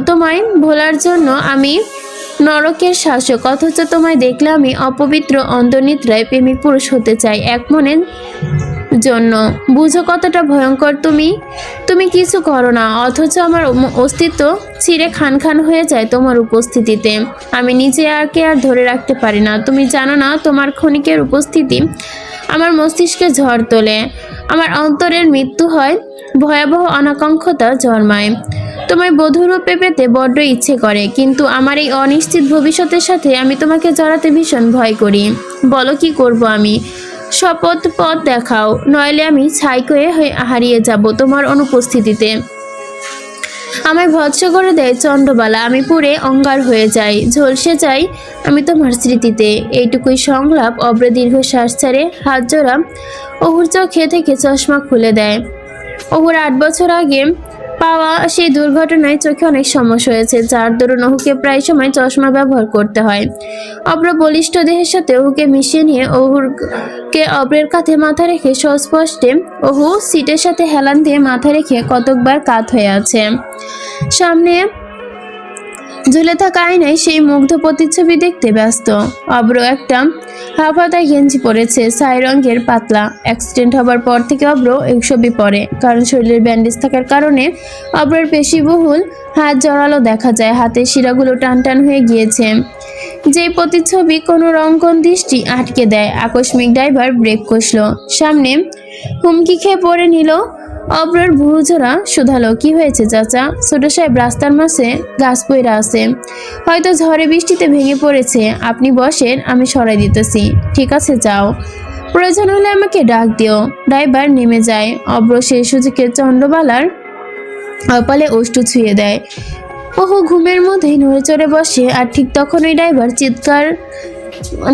Speaker 1: তোমায় ভোলার জন্য আমি নরকের শাসক, অথচ তোমায় দেখলে আমি অপবিত্র অন্ধনিদ্রায় প্রেমিক পুরুষ হতে চাই এক মনের জন্য। বুঝো কতটা ভয়ঙ্কর তুমি কিছু করো না, অথচ আমার অস্তিত্ব ছিঁড়ে খান খান হয়ে যায় তোমার উপস্থিতিতে। আমি নিজে আর ধরে রাখতে পারি না। তুমি জানো না, তোমার ক্ষণিকের উপস্থিতি আমার মস্তিষ্কে ঝড় তোলে, আমার অন্তরের মৃত্যু হয়, ভয়াবহ অনাকাঙ্ক্ষতা জন্মায়। তোমায় বধূরূপে পেতে বড্ড ইচ্ছে করে, কিন্তু আমার এই অনিশ্চিত ভবিষ্যতের সাথে আমি তোমাকে জড়াতে ভীষণ ভয় করি। বলো কি করব আমি? শপথ পথ দেখাও, নইলে আমি ছাই হয়ে হারিয়ে যাব তোমার অনুপস্থিতিতে। আমায় ভৎস করে দেয় চন্দ্রবালা, আমি পুড়ে অঙ্গার হয়ে যাই, ঝলসে যাই আমি তোমার স্মৃতিতে। এইটুকুই সংলাপ। অব্র দীর্ঘ শ্বাস ছেড়ে হাত জোড়া অহুর চোখে থেকে চশমা খুলে দেয়। অহুর 8 বছর আগে পাওয়া সেই দুর্ঘটনায় চোখে অনেক সমস্যা হয়েছে, যার দরুন অহুকে প্রায় সময় চশমা ব্যবহার করতে হয়। অব্র বলিষ্ঠ দেহের সাথে অহুকে মিশিয়ে নিয়ে অহুরকে অব্রের কাঁধে মাথা রেখে সস্পষ্টে অহু সিটের সাথে হেলান দিয়ে মাথা রেখে কতকবার কাত হয়ে আছে। সামনে ঝুলে থাকা আয়নায় সেই মুগ্ধ প্রতিচ্ছবি দেখতে ব্যস্ত। অব্র একটা হাফহাতা গেঞ্জি পরেছে, ছাই রঙের পাতলা। অ্যাক্সিডেন্ট হবার পর থেকে অব্র এই ছবি পরে, কারণ শরীরের ব্যান্ডেজ থাকার কারণে অব্রের পেশিবহুল হাত জড়ালো দেখা যায়, হাতের শিরাগুলো টান টান হয়ে গিয়েছে। যে প্রতিচ্ছবি কোনো রঙ্গন দৃষ্টি আটকে দেয়। আকস্মিক ড্রাইভার ব্রেক কষল, সামনে হুমকি খেয়ে পড়ে নিল। অব্রর ভুরুজোড়া শুধালো, কি হয়েছে চাচা? ছোট সাহেব রাস্তার মাঝে গাছ পইরা আছে, হয়তো ঝড়ে বৃষ্টিতে ভেঙে পড়েছে। আপনি বসেন, আমি সরাই দিতেছি। ঠিক আছে, যাও, প্রয়োজন হলে আমাকে ডাক দিও। ড্রাইভার নেমে যায়। অব্র সেই সুযোগে চন্দ্রবালার কপালে ওষ্ঠ ছুঁয়ে দেয়। ওহো ঘুমের মধ্যেই নড়ে চড়ে বসে, আর ঠিক তখনই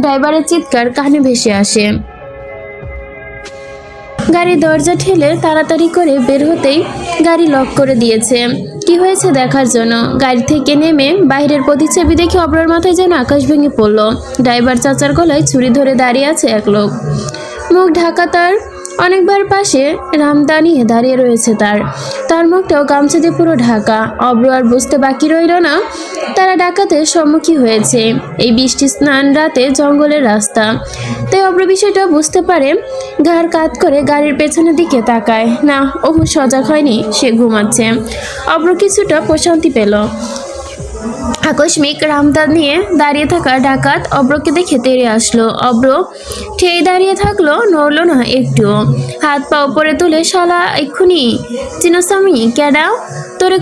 Speaker 1: ড্রাইভারের চিৎকার কানে ভেসে আসে। গাড়ি দরজা ঠেলে তাড়াতাড়ি করে বের হতেই গাড়ি লক করে দিয়েছে কি হয়েছে দেখার জন্য। গাড়ি থেকে নেমে বাইরের প্রতিচ্ছবি দেখে অব্রর মাথায় যেন আকাশ ভেঙে পড়ল। ড্রাইভার চাচার গলায় ছুরি ধরে দাঁড়িয়ে আছে এক লোক, মুখ ঢাকা। তার অনেকবার পাশে রামদা নিয়ে দাঁড়িয়ে রয়েছে, তার মুখটাও গামছা দিয়ে পুরো ঢাকা। অব্র আর বুঝতে বাকি রইল না তারা ডাকাতের সম্মুখীন হয়েছে। এই বৃষ্টি স্নান রাতে জঙ্গলের রাস্তা, তাই অব্র বিষয়টা বুঝতে পারে। ঘাড় কাত করে গাড়ির পেছনের দিকে তাকায়। না, অহু সজাগ হয়নি, সে ঘুমাচ্ছে। অব্র কিছুটা প্রশান্তি পেল। আকস্মিক রামদা নিয়ে দাঁড়িয়ে থাকা ডাকাত অব্রকে দেখে তেড়ে আসলো। অব্র ঠেই দাঁড়িয়ে থাকলো, নড়ল না একটুও। হাত পা উপরে তুলে, শালা এক্ষুনি চিনসামি ক্যাডা, তোরে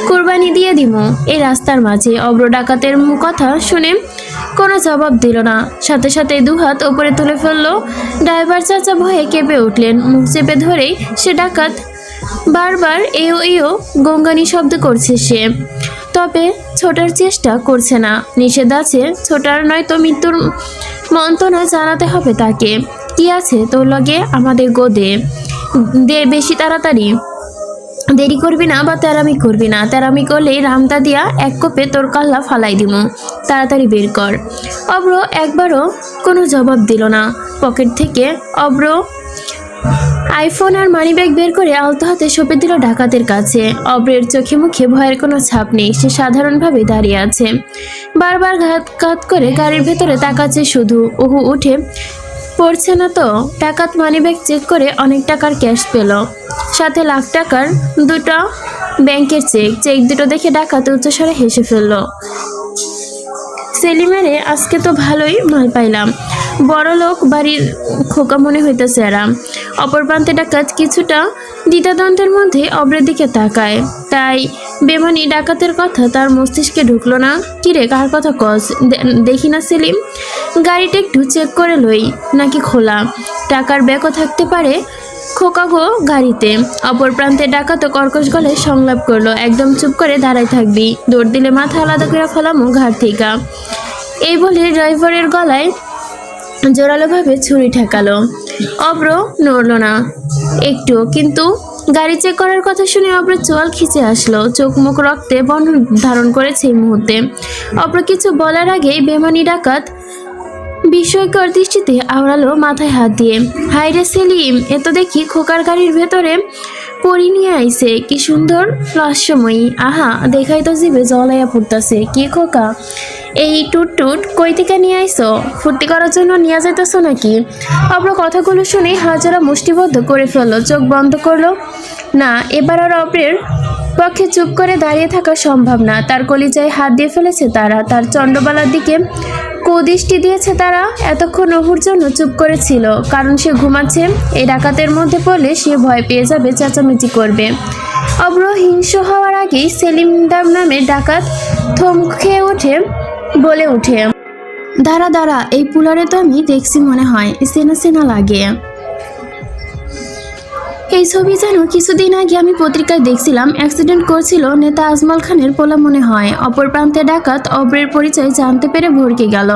Speaker 1: কুরবানি দিয়ে দিমু এই রাস্তার মাঝে। অব্র ডাকাতের কথা শুনে কোনো জবাব দিল না, সাথে সাথে দুহাত উপরে তুলে ফেললো। ড্রাইভার চাচা ভয়ে কেঁপে উঠলেন। মুখ চেপে ধরেই সে ডাকাত বারবার এও এও গঙ্গানি শব্দ করছে সে, তবে ছোটার চেষ্টা করছে না। নিষেধ আছে ছোটার, নয়তো মৃত্যুর মন্ত্রণা জানাতে হবে তাকে। কি আছে তোর লগে? আমাদের গোদে দে বেশি তাড়াতাড়ি, দেরি করবি না বা তেরামি করবি না। তেরামি করলেই রামদা দিয়া এক কোপে তোর কাল্লা ফালাই দিমু, তাড়াতাড়ি বের কর। অব্র একবারও কোনো জবাব দিল না। পকেট থেকে অব্র আইফোন আর মানিব্যাগ বের করে আলতো হাতে সঁপে দিল ডাকাতের কাছে। অব্রের চোখে মুখে ভয়ের কোনো ছাপ নেই, সে সাধারণভাবে দাঁড়িয়ে আছে। বারবার ঘাত করে গাড়ির ভেতরে তাকাচ্ছে শুধু। ওহু উঠে পড়ছে না তো। ডাকাত মানিব্যাগ চেক করে অনেক টাকার ক্যাশ পেল, সাথে লাখ টাকার দুটো ব্যাংকের চেক দুটো দেখে ডাকাত উচ্চস্বরে হেসে ফেলল। সেলিমেরে আজকে তো ভালোই মাল পাইলাম, বড় লোক বাড়ির খোকা মনে হইতেছে এরা। অপর প্রান্তে ডাকাত কিছুটা দ্বিধাদ্বন্দ্বের মধ্যে অব্রের দিকে তাকায়। তাই বেমানি ডাকাতের কথা তার মস্তিষ্কে ঢুকলো না। কিরে, কার কথা কস? দেখি না সেলিম, গাড়িটা একটু চেক করে লই, নাকি খোলা? টাকার ব্যাগও থাকতে পারে খোকা গো গাড়িতে। অপর প্রান্তে ডাকাতও কর্কশ গলায় সংলাপ করলো, একদম চুপ করে দাঁড়ায় থাকবি, দৌড় দিলে মাথা আলাদা করে ফেলামো ঘাট থেকে। এই বলে ড্রাইভারের গলায় জোরালোভাবে ছুরি ঠেকালো। অব্র নড়ল না একটু, কিন্তু গাড়ি চেক করার কথা শুনে অব্র চোয়াল খিচে আসলো। চোখ মুখ রক্তে বর্ণ ধারণ করেছে এই মুহূর্তে। অব্র কিছু বলার আগেই বেমানি ডাকাত বিস্ময়কর দৃষ্টিতে আওড়ালো মাথায় হাত দিয়ে। হায় রে সেলিম, এ তো দেখি খোকার গাড়ির ভেতরে পরি নিয়ে আইছে, কি সুন্দর লাস্যময়ী। আহা, দেখাই তো জিভে জলাইয়া ফুটতাছে। কি খোকা, এই টুট কই থেকে নিয়ে আইসো? ফুর্তি করার জন্য নিয়ে যাইতেছো নাকি? অব্র কথাগুলো শুনে হাজারা মুষ্টিবদ্ধ করে ফেললো, চোখ বন্ধ করলো। না, এবার আর অব্রের পক্ষে চুপ করে দাঁড়িয়ে থাকা সম্ভব না। তার কলিজায় হাত দিয়ে ফেলেছে তারা, তার চন্দ্রবালার দিকে কুদৃষ্টি দিয়েছে তারা। এতক্ষণ অহুর জন্য চুপ করেছিল, কারণ সে ঘুমাচ্ছে। এই ডাকাতের মধ্যে পড়লে সে ভয় পেয়ে যাবে, চেঁচামেচি করবে। অব্র হিংস্র হওয়ার আগেই সেলিম নামের ডাকাত থমকে উঠে বলে উঠে, দাঁড়া দাঁড়া, এই পুলারে তো আমি দেখছি, মনে হয় চেনা চেনা লাগে। এই ছবি যেন কিছুদিন আগে আমি পত্রিকায় দেখছিলাম। অ্যাক্সিডেন্ট করছিল নেতা আজমল খানের পোলা মনে হয়। অপর প্রান্তে ডাকাত অব্রের পরিচয় জানতে পেরে ভরকে গেল।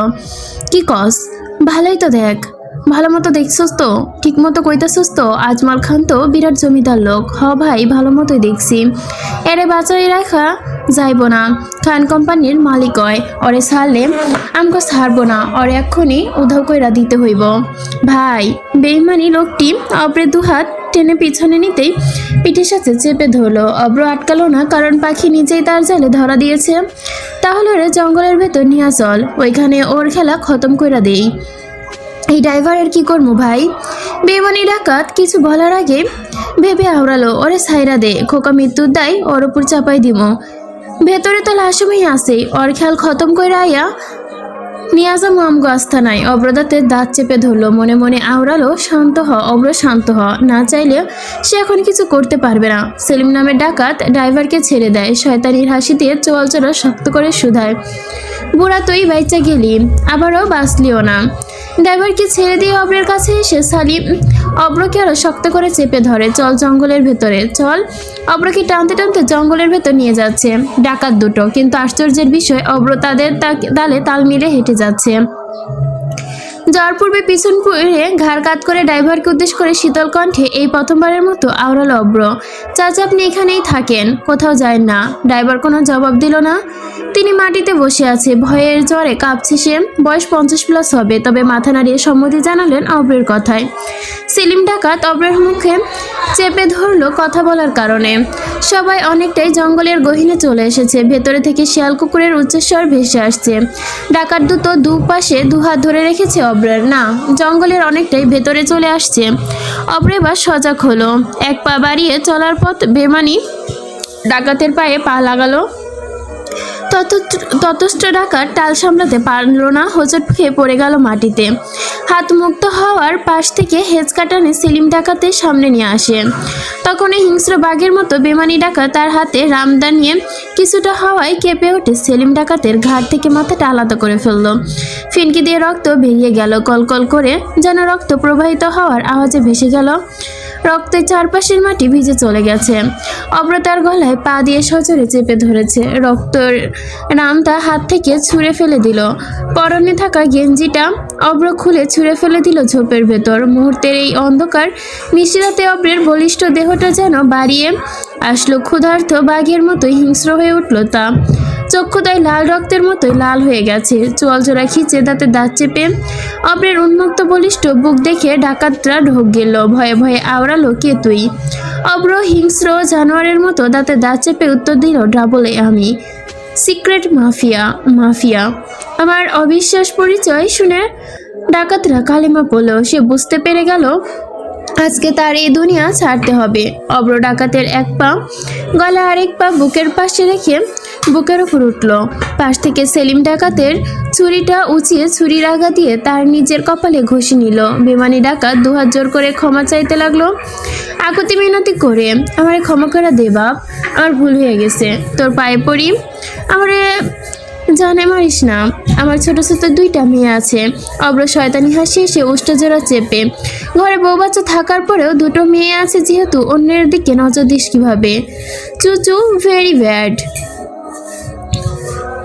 Speaker 1: কি কস? ভালোই তো দেখ, ভালো মতো দেখছস তো? ঠিক মতো কইতাছস তো? আজমল খান তো বিরাট জমিদার লোক। হ ভাই, ভালো মতোই দেখছি। এরে বাঁচাই রাখা যাইব না। খান কোম্পানির মালিক হয়, ওরে ছাড়লে আমগো ছাড়বো না। ওরে এক্ষুনি উধাও কইরা দিতে হইব। ভাই, বেইমানি লোকটি অব্রের দুহাত টেনে পিছনে নিতেই পিঠের সাথে চেপে ধরলো। অব্র আটকালো না, কারণ পাখি নিজেই তার জালে ধরা দিয়েছে। তাহলে ওরে জঙ্গলের ভেতর নিয়ে চল, ওইখানে ওর খেলা খতম কইরা দেই। এই ড্রাইভারের কি করবো ভাই? বেমানি ডাকাত কিছু বলার আগে ভেবে আওড়ালো, ওরে ছাইরা দে, খোকা মৃত্যুর দায় ওর উপর চাপাই দিব। ভেতরে তো লাশমই আছে, ওর খেয়াল খতম কইরা আইয়া নিয়ে যাবো আমগো আস্থানায়। অব্রদাতের দাঁত চেপে ধরলো, মনে মনে আওড়ালো, শান্ত হ অব্র, শান্ত হ। না চাইলে সে এখন কিছু করতে পারবে না। সেলিম নামের ডাকাত ড্রাইভারকে ছেড়ে দেয়, শয়তানির হাসি দিয়ে চোয়ালচোরা শক্ত করে শুধায়, বুড়া তুই বাইচা গেলি, আবারও বাঁচলিও না। ড্রাইভারকে ছেড়ে দিয়ে অব্রের কাছে এসে সালিম অব্রকে আরো শক্ত করে চেপে ধরে। চল জঙ্গলের ভেতরে চল। অব্রকে টানতে টানতে জঙ্গলের ভেতর নিয়ে যাচ্ছে ডাকাত দুটো। কিন্তু আশ্চর্যের বিষয়, অব্র তাদের তালে তাল মিলে হেঁটে যাচ্ছে। যাওয়ার পূর্বে পিছন ফিরে ঘাড় কাত করে ড্রাইভারকে উদ্দেশ্য করে শীতল কণ্ঠে এই প্রথমবারের মতো আওড়ালো অব্র, চাচা আপনি এখানেই থাকেন, কোথাও যায় না। ড্রাইভার কোনো জবাব দিল না। তিনি মাটিতে বসে আছে, ভয়ের জ্বরে কাঁপছে সে। বয়স 50+ হবে, তবে মাথা নাড়িয়ে সম্মতি জানালেন অব্রের কথায়। সেলিম ডাকাত অব্রের মুখে চেপে ধরলো কথা বলার কারণে। সবাই অনেকটাই জঙ্গলের গহীনে চলে এসেছে। ভেতরে থেকে শিয়াল কুকুরের উচ্চস্বর ভেসে আসছে। ডাকাত দুটো দুপাশে দুহাত ধরে রেখেছে অব্রের। না, জঙ্গলের অনেকটাই ভেতরে চলে আসছে। অব্রে এবার সজাগ হলো। এক পা বাড়িয়ে চলার পথ বেমানি ডাকাতের পায়ে পা লাগালো। ততস্থ ডাকাত টাল সামলাতে পারল না, হোঁচট খেয়ে পড়ে গেল মাটিতে। হাত মুক্ত হওয়ার পাশ থেকে হেঁচকা টানে সেলিম ডাকাতের সামনে নিয়ে আসে। তখন এই হিংস্র বাঘের মতো বেমানি ডাকাত তার হাতে রামদা নিয়ে কিছুটা হাওয়ায় কেঁপে ওঠে। সেলিম ডাকাতের ঘাড় থেকে মাথাটা আলাদা করে ফেললো। ফিনকি দিয়ে রক্ত বেরিয়ে গেল, কলকল করে যেন রক্ত প্রবাহিত হওয়ার আওয়াজে ভেসে গেল। রক্তের চারপাশের মাটি ভিজে চলে গেছে। অব্র তার গলায় পা দিয়ে সজোরে চেপে ধরেছে। রক্তের রামটা হাত থেকে ছুঁড়ে ফেলে দিল। পরনে থাকা গেঞ্জিটা অব্র খুলে ছুঁড়ে ফেলে দিল ঝোপের ভেতর। মুহূর্তের এই অন্ধকার মিষ্টিরাতে অব্রের বলিষ্ঠ দেহটা যেন বাড়িয়ে আসলো। ক্ষুধার্ত বাঘের মতোই হিংস্র হয়ে উঠল তা। চক্ষুদায় লাল রক্তের মতোই লাল হয়ে গেছে। চোয়াল জোড়া খিচে দাঁতে দাঁত চেপে অব্রের উন্মুক্ত বলিষ্ঠ বুক দেখে ডাকাতরা ঢোক গেল। ভয়ে ভয়ে আওড়ালো, কে তুই? অব্র হিংস্র জানোয়ারের মতো দাঁতে দাঁত চেপে উত্তর দিল, ডাবলে আমি, সিক্রেট মাফিয়া। মাফিয়া আমার অবিশ্বাস পরিচয় শুনে ডাকাতরা কালিমা পড়ল। সে বুঝতে পেরে গেল আজকে তার এই দুনিয়া ছাড়তে হবে। অব্র ডাকাতের এক পা গলা আরেক পা বুকের পাশে রেখে বুকের উপর উঠল। পাশ থেকে সেলিম ডাকাতের ছুরিটা উঁচিয়ে ছুরির আগা দিয়ে তার নিজের কপালে ঘষে নিল। বেমানি ডাকাত দুহাত জোর করে ক্ষমা চাইতে লাগলো, আকুতি মিনতি করে, আমারে ক্ষমা করে দে বাপ, আমার ভুল হয়ে গেছে, তোর পায়ে পড়ি, আমারে জানে মারিস না, আমার ছোট ছোট 2টা মেয়ে আছে। অব্র শয়তানি হাসি এসে উষ্ঠজোড়া চেপে, ঘরে বউ বাচ্চা থাকার পরেও 2টো মেয়ে আছে যেহেতু অন্যের দিকে নজর দিস কিভাবে? চুচু, ভেরি ব্যাড।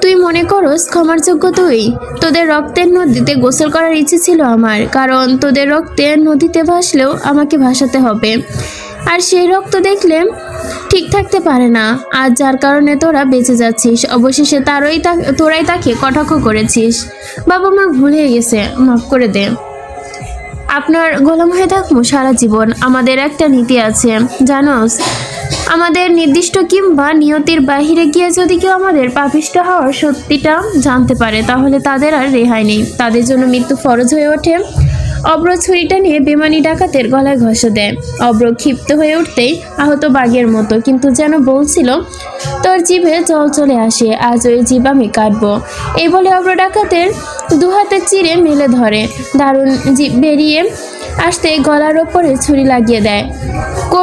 Speaker 1: তুই মনে করস ক্ষমার যোগ্য তুই? তোদের রক্তের নদীতে গোসল করার ইচ্ছে ছিল আমার, কারণ তোদের রক্তের নদীতে ভাসলেও আমাকে ভাসাতে হবে। আর সেই রক্ত দেখলে ঠিক থাকতে পারে না। আর যার কারণে তোরা বেঁচে যাচ্ছিস, অবশেষে তোরাই তাকে কটাক্ষ করেছিস। বাবা, আমার ভুল হয়ে গেছে, মাফ করে দে। আপনার গোলাম হয়ে থাকবো সারা জীবন। আমাদের একটা নীতি আছে জানোস, আমাদের নির্দিষ্ট কিংবা নিয়তির বাহিরে গিয়ে যদি কেউ আমাদের পাপিষ্ঠ হওয়ার সত্যিটা জানতে পারে, তাহলে তাদের আর রেহাই নেই, তাদের জন্য মৃত্যু ফরজ হয়ে ওঠে। অব্র ছুরিটা নিয়ে বেমানি ডাকাতের গলায় ঘষে দেয়। অব্র ক্ষিপ্ত হয়ে উঠতেই আহত বাঘের মতো কিন্তু যেন বলছিল, তোর জিভে জল চলে আসে, আজ ওই জিভ আমি কাটবো। এই বলে অব্র ডাকাতের দুহাতে চিরে মেলে ধরে। দারুণ জিভ বেরিয়ে আসতে গলার ওপরে ছুরি লাগিয়ে দেয়।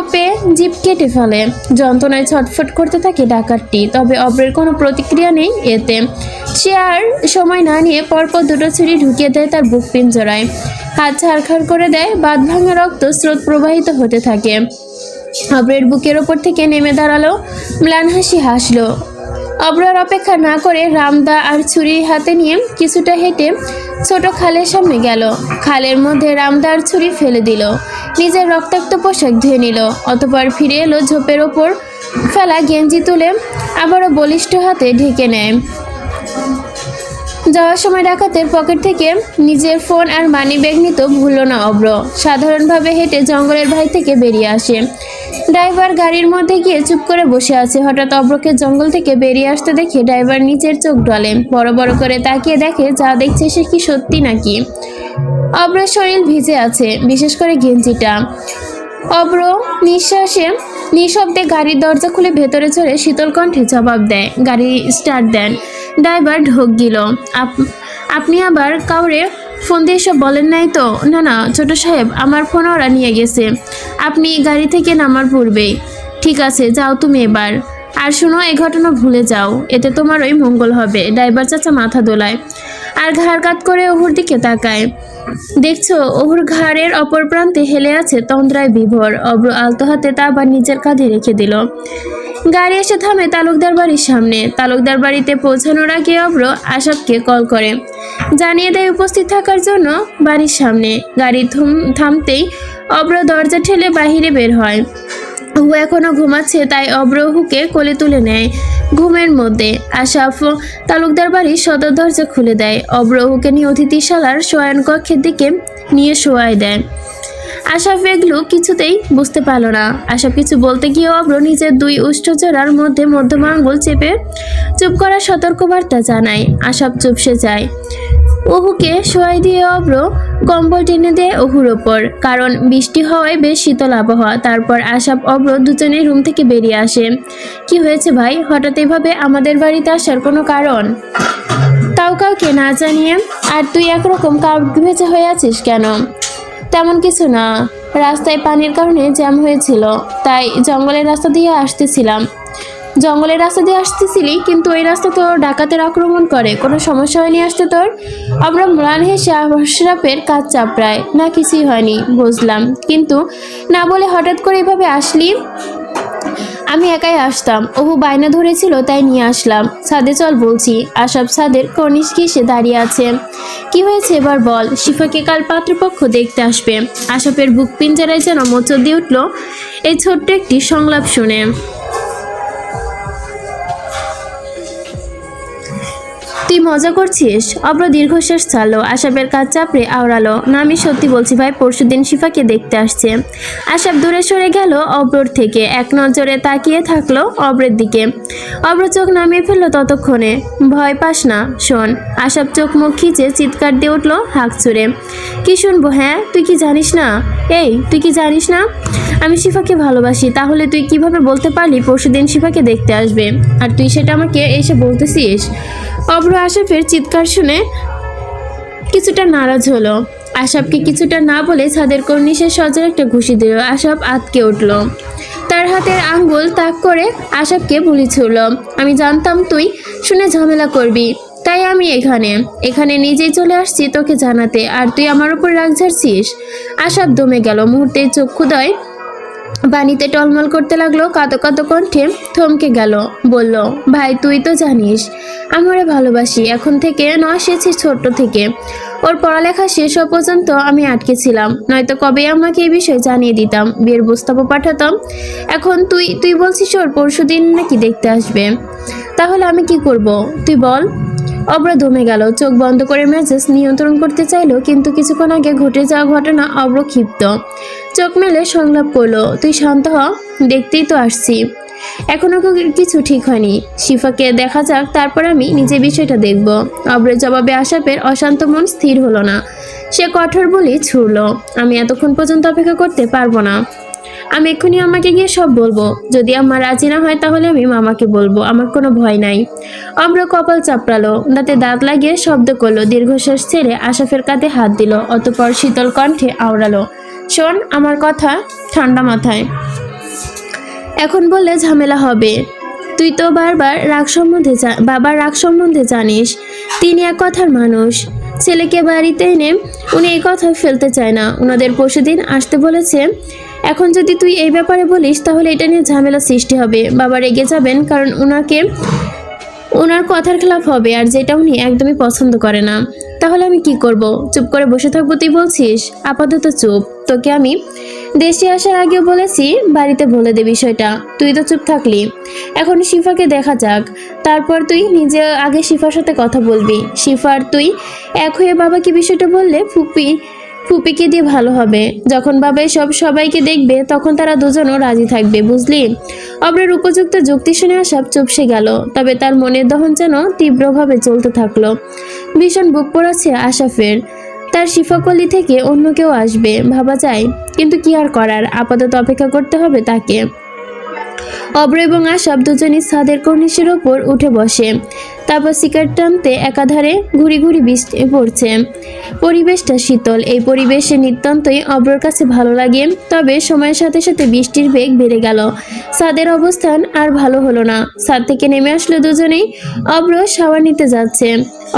Speaker 1: কোপে জিভ কেটে ফেলে। যন্ত্রণায় ছটফট করতে থাকে ডাকাতটি, তবে অব্রের কোনো প্রতিক্রিয়া নেই এতে। সে আর সময় না নিয়ে পরপর দুটো ছুরি ঢুকিয়ে দেয় তার বুক পিঞ্জরায়। হাত ছাড়খাড় করে দেয়, বাঁধ ভাঙা রক্ত স্রোত প্রবাহিত হতে থাকে। অব্রের বুকের ওপর থেকে নেমে দাঁড়ালো, ম্লান হাসি হাসলো। অব্রার অপেক্ষা না করে রামদা আর ছুরি হাতে নিয়ে কিছুটা হেঁটে ছোট খালের সামনে গেল। খালের মধ্যে রামদা আর ছুরি ফেলে দিল, নিজের রক্তাক্ত পোশাক ধুয়ে নিল, অতপর ফিরে এলো ঝোপের ওপর ফেলা গেঞ্জি তুলে আবারও বলিষ্ঠ হাতে ঢেকে নেয়। যাওয়ার সময় ডাকাতের পকেট থেকে নিজের ফোন আর মানি ব্যাগ নিতে ভুলল না অব্র। সাধারণভাবে হেঁটে জঙ্গলের ভাই থেকে বেরিয়ে আসে। ড্রাইভার গাড়ির মধ্যে গিয়ে চুপ করে বসে আছে। হঠাৎ অব্রকে জঙ্গল থেকে বেরিয়ে আসতে দেখে ড্রাইভার নিচের চোখ ঢালে, বড় বড় করে তাকিয়ে দেখে যা দেখছে সে কি সত্যি নাকি। অব্রের শরীর ভিজে আছে, বিশেষ করে গেঞ্জিটা। অব্র নিঃশব্দে গাড়ির দরজা খুলে ভেতরে চড়ে শীতল কণ্ঠে জবাব দেয়। গাড়ি স্টার্ট দেন। ড্রাইভার ঢোক গেল। আপনি আবার কাউরে ফোন দিয়ে এসব বলেন নাই তো? না না ছোট সাহেব, আমার ফোন ওরা নিয়ে গেছে আপনি গাড়ি থেকে নামার পূর্বেই। ঠিক আছে, যাও তুমি এবার। আর শোনো, এই ঘটনা ভুলে যাও, এতে তোমারই মঙ্গল হবে। ড্রাইভার চাচা মাথা দোলায় আর ঘাড় কাত করে ওহুর দিকে তাকায়। দেখছো, ওহুর ঘাড়ের অপর প্রান্তে হেলে আছে তন্দ্রায় বিভোর। অব্র আলতো হাতে তা আবার নিজের কাঁধে রেখে দিল। গাড়ি এসে থামে তালুকদার বাড়ির সামনে। তালুকদার বাড়িতে পৌঁছানোর আগে অব্র আশাবকে কল করে জানিয়ে দেয় উপস্থিত থাকার জন্য বাড়ির সামনে। গাড়ি থামতেই অব্র দরজা ঠেলে বাহিরে বের হয়। হু এখনো ঘুমাচ্ছে, তাই অব্র হুকে কোলে তুলে নেয়। ঘুমের মধ্যে আশাফ তালুকদার বাড়ির সদর দরজা খুলে দেয়। অব্র হুকে নিয়ে অতিথিশালার শয়ন কক্ষের দিকে নিয়ে শোয়াই দেয়। আশাফ এগুলো কিছুতেই বুঝতে পারল না। আশাফ কিছু বলতে গিয়ে অব্র নিজের দুই উষ্ঠজোড়ার মধ্যে মধ্যম আঙ্গুল চেপে চুপ করার সতর্কবার্তা জানায়। আশাফ চুপসে যায়। ওহুকে শোয়াই দিয়ে অব্র কম্বল টেনে দেয় ওহুর ওপর, কারণ বৃষ্টি হওয়ায় বেশ শীতল আবহাওয়া। তারপর আশাফ অব্র দুজনেই রুম থেকে বেরিয়ে আসে। কি হয়েছে ভাই, হঠাৎ এভাবে আমাদের বাড়িতে আসার কোনো কারণ? তাও কাউকে না জানিয়ে? আর তুই একরকম কাক ভেজা হয়ে আছিস কেন? তেমন কিছু না, রাস্তায় পানির কারণে জ্যাম হয়েছিল, তাই জঙ্গলের রাস্তা দিয়ে আসতেছিলাম। জঙ্গলের রাস্তা দিয়ে আসতেছিলি, কিন্তু ওই রাস্তা তো ডাকাতের আক্রমণ করে, কোনো সমস্যা হয়নি আসতে তোর? আমরা ম্লান হেসে আশরাফের কাজ চাপড়ায়। না কিছুই হয়নি, বুঝলাম, কিন্তু না বলে হঠাৎ করে এভাবে আসলি? আমি একাই আসতাম, ওহু বায়না ধরেছিল তাই নিয়ে আসলাম। ছাদে চল বলছি। আশাফ ছাদের কর্নিশ ঘেঁষে দাঁড়িয়ে আছে। কি হয়েছে এবার বল। শিফাকে কাল পাত্রপক্ষ দেখতে আসবে। আশাফের বুক পিঞ্জরায় যেন মোচড় দিয়ে উঠল এই ছোট্ট একটি সংলাপ শুনে। তুই মজা করছিস? অব্র দীর্ঘশ্বাস ছাড়লো। আশাফের কাজ চাপড়ে আওড়ালো। না, আমি সত্যি বলছি ভাই, পরশুদিন শিফাকে দেখতে আসছে। আশাফ দূরে সরে গেল অব্রর থেকে, এক নজরে তাকিয়ে থাকলো অব্রের দিকে। অব্র চোখ নামিয়ে ফেললো ততক্ষণে। ভয় পাস না, শোন। আশাফ চোখ মুখ খিচে চিৎকার দিয়ে উঠলো হাঁক ছুড়ে। কি শুনবো? হ্যাঁ, তুই কি জানিস না? এই, তুই কি জানিস না আমি শিফাকে ভালোবাসি? তাহলে তুই কিভাবে বলতে পারলি পরশুদিন শিফাকে দেখতে আসবে, আর তুই সেটা আমাকে এসে বলতেছিস? অব্র আশাফের চিৎকার শুনে কিছুটা নারাজ হলো। আশাফকে কিছুটা না বলে ছাদের কর্নিশে সজোরে একটা ঘুষি দিল। আশাফ আঁতকে উঠল। তার হাতের আঙ্গুল তাক করে আশাফকে বুলি ছুড়ল। আমি জানতাম তুই শুনে ঝামেলা করবি, তাই আমি এখানে নিজেই চলে আসছি তোকে জানাতে, আর তুই আমার উপর রাগ ঝাড়ছিস। আশাফ দমে গেল। মুহূর্তে চক্ষুদয় পানিতে টলমল করতে লাগলো। কাঁদো কাঁদো কণ্ঠে থমকে গেল। বলল, ভাই তুই তো জানিস আমি ওরে ভালোবাসি, এখন থেকে নয়, সেছি ছোট্ট থেকে। ওর পড়ালেখা শেষ হওয়া পর্যন্ত আমি আটকে ছিলাম, নয়তো কবে আমাকে এই বিষয়ে জানিয়ে দিতাম, বিয়ের প্রস্তাবও পাঠাতাম। এখন তুই বলছিস ওর পরশুদিন নাকি দেখতে আসবে। তাহলে আমি কি করব তুই বল। অব্র দমে গেল। চোখ বন্ধ করে মেজাজ নিয়ন্ত্রণ করতে চাইলো, কিন্তু কিছুক্ষণ আগে ঘটে যাওয়া ঘটনা অব্র ক্ষিপ্ত। চোখ মেলে সংলাপ করলো, তুই শান্ত হ, দেখতেই তো আসছি। এখনো কিছু ঠিক হয়নি, শিফাকে দেখা যাক, তারপর আমি নিজে বিষয়টা দেখব। অব্রের জবাবে আশাফের অশান্ত মন স্থির হলো না। সে কঠোর বলেই ছুড়ল, আমি এতক্ষণ পর্যন্ত অপেক্ষা করতে পারবো না। আমি এক্ষুনি আমাকে গিয়ে সব বলবো। যদি আমার রাজি না হয় তাহলে আমি মামাকে বলবো, আমার কোনো ভয় নাই। অব্র কপাল চাপড়ালো, দাঁতে দাঁত লাগিয়ে শব্দ করলো, দীর্ঘশ্বাস ছেড়ে আশাফের কাঁধে হাত দিল, অতঃপর শীতল কণ্ঠে আওড়ালো, শোন আমার কথা ঠান্ডা মাথায়। এখন বললে ঝামেলা হবে। তুই তো বাবার রাগ সম্বন্ধে জানিস। তিনি এক কথার মানুষ। ছেলেকে বাড়িতে এনে উনি এই কথা ফেলতে চায় না। ওনাদের পরশুদিন আসতে বলেছে। এখন যদি তুই এই ব্যাপারে বলিস তাহলে এটা নিয়ে ঝামেলা সৃষ্টি হবে। বাবা রেগে যাবেন, কারণ ওনার কথার খেলাপ হবে, আর যেটা উনি একদমই পছন্দ করে না। তাহলে আমি কি করব? চুপ করে বসে থাকবো তুই বলছিস? আপাতত চুপ। তোকে আমি দেশে আসার আগেও বলেছি বাড়িতে বলে দে বিষয়টা। তুই তো চুপ থাকলি। এখন শিফাকে দেখা যাক, তারপর তুই নিজে আগে শিফার সাথে কথা বলবি। শিফার তুই এক হয়ে বাবাকে বিষয়টা বললে ফুপিকে দিয়ে ভালো হবে। যখন বাবা সবাইকে দেখবে তখন তারা দুজনও রাজি থাকবে, বুঝলি? অব্রের উপযুক্ত যুক্তি শুনে আসাব চুপসে গেল, তবে তার মনের দহন যেন তীব্রভাবে চলতে থাকলো। ভীষণ বুক পড়াচ্ছে আশাফের। তার শিফাকলি থেকে অন্য কেউ আসবে ভাবা যায়, কিন্তু কি আর করার, আপাতত অপেক্ষা করতে হবে তাকে। অব্র এবং আশাব দুজনই ছাদের কর্নিশের ওপর উঠে বসে। তারপর সিগারেট টানতে একাধারে ঘুরি ঘুরি বৃষ্টি পড়ছে। পরিবেশটা শীতল। এই পরিবেশে নিতান্তই অব্রর কাছে ভালো লাগে। তবে সময়ের সাথে সাথে বৃষ্টির বেগ বেড়ে গেল। ছাদের অবস্থান আর ভালো হলো না। ছাদ থেকে নেমে আসলো দুজনেই। অব্র শাওয়ার নিতে যাচ্ছে।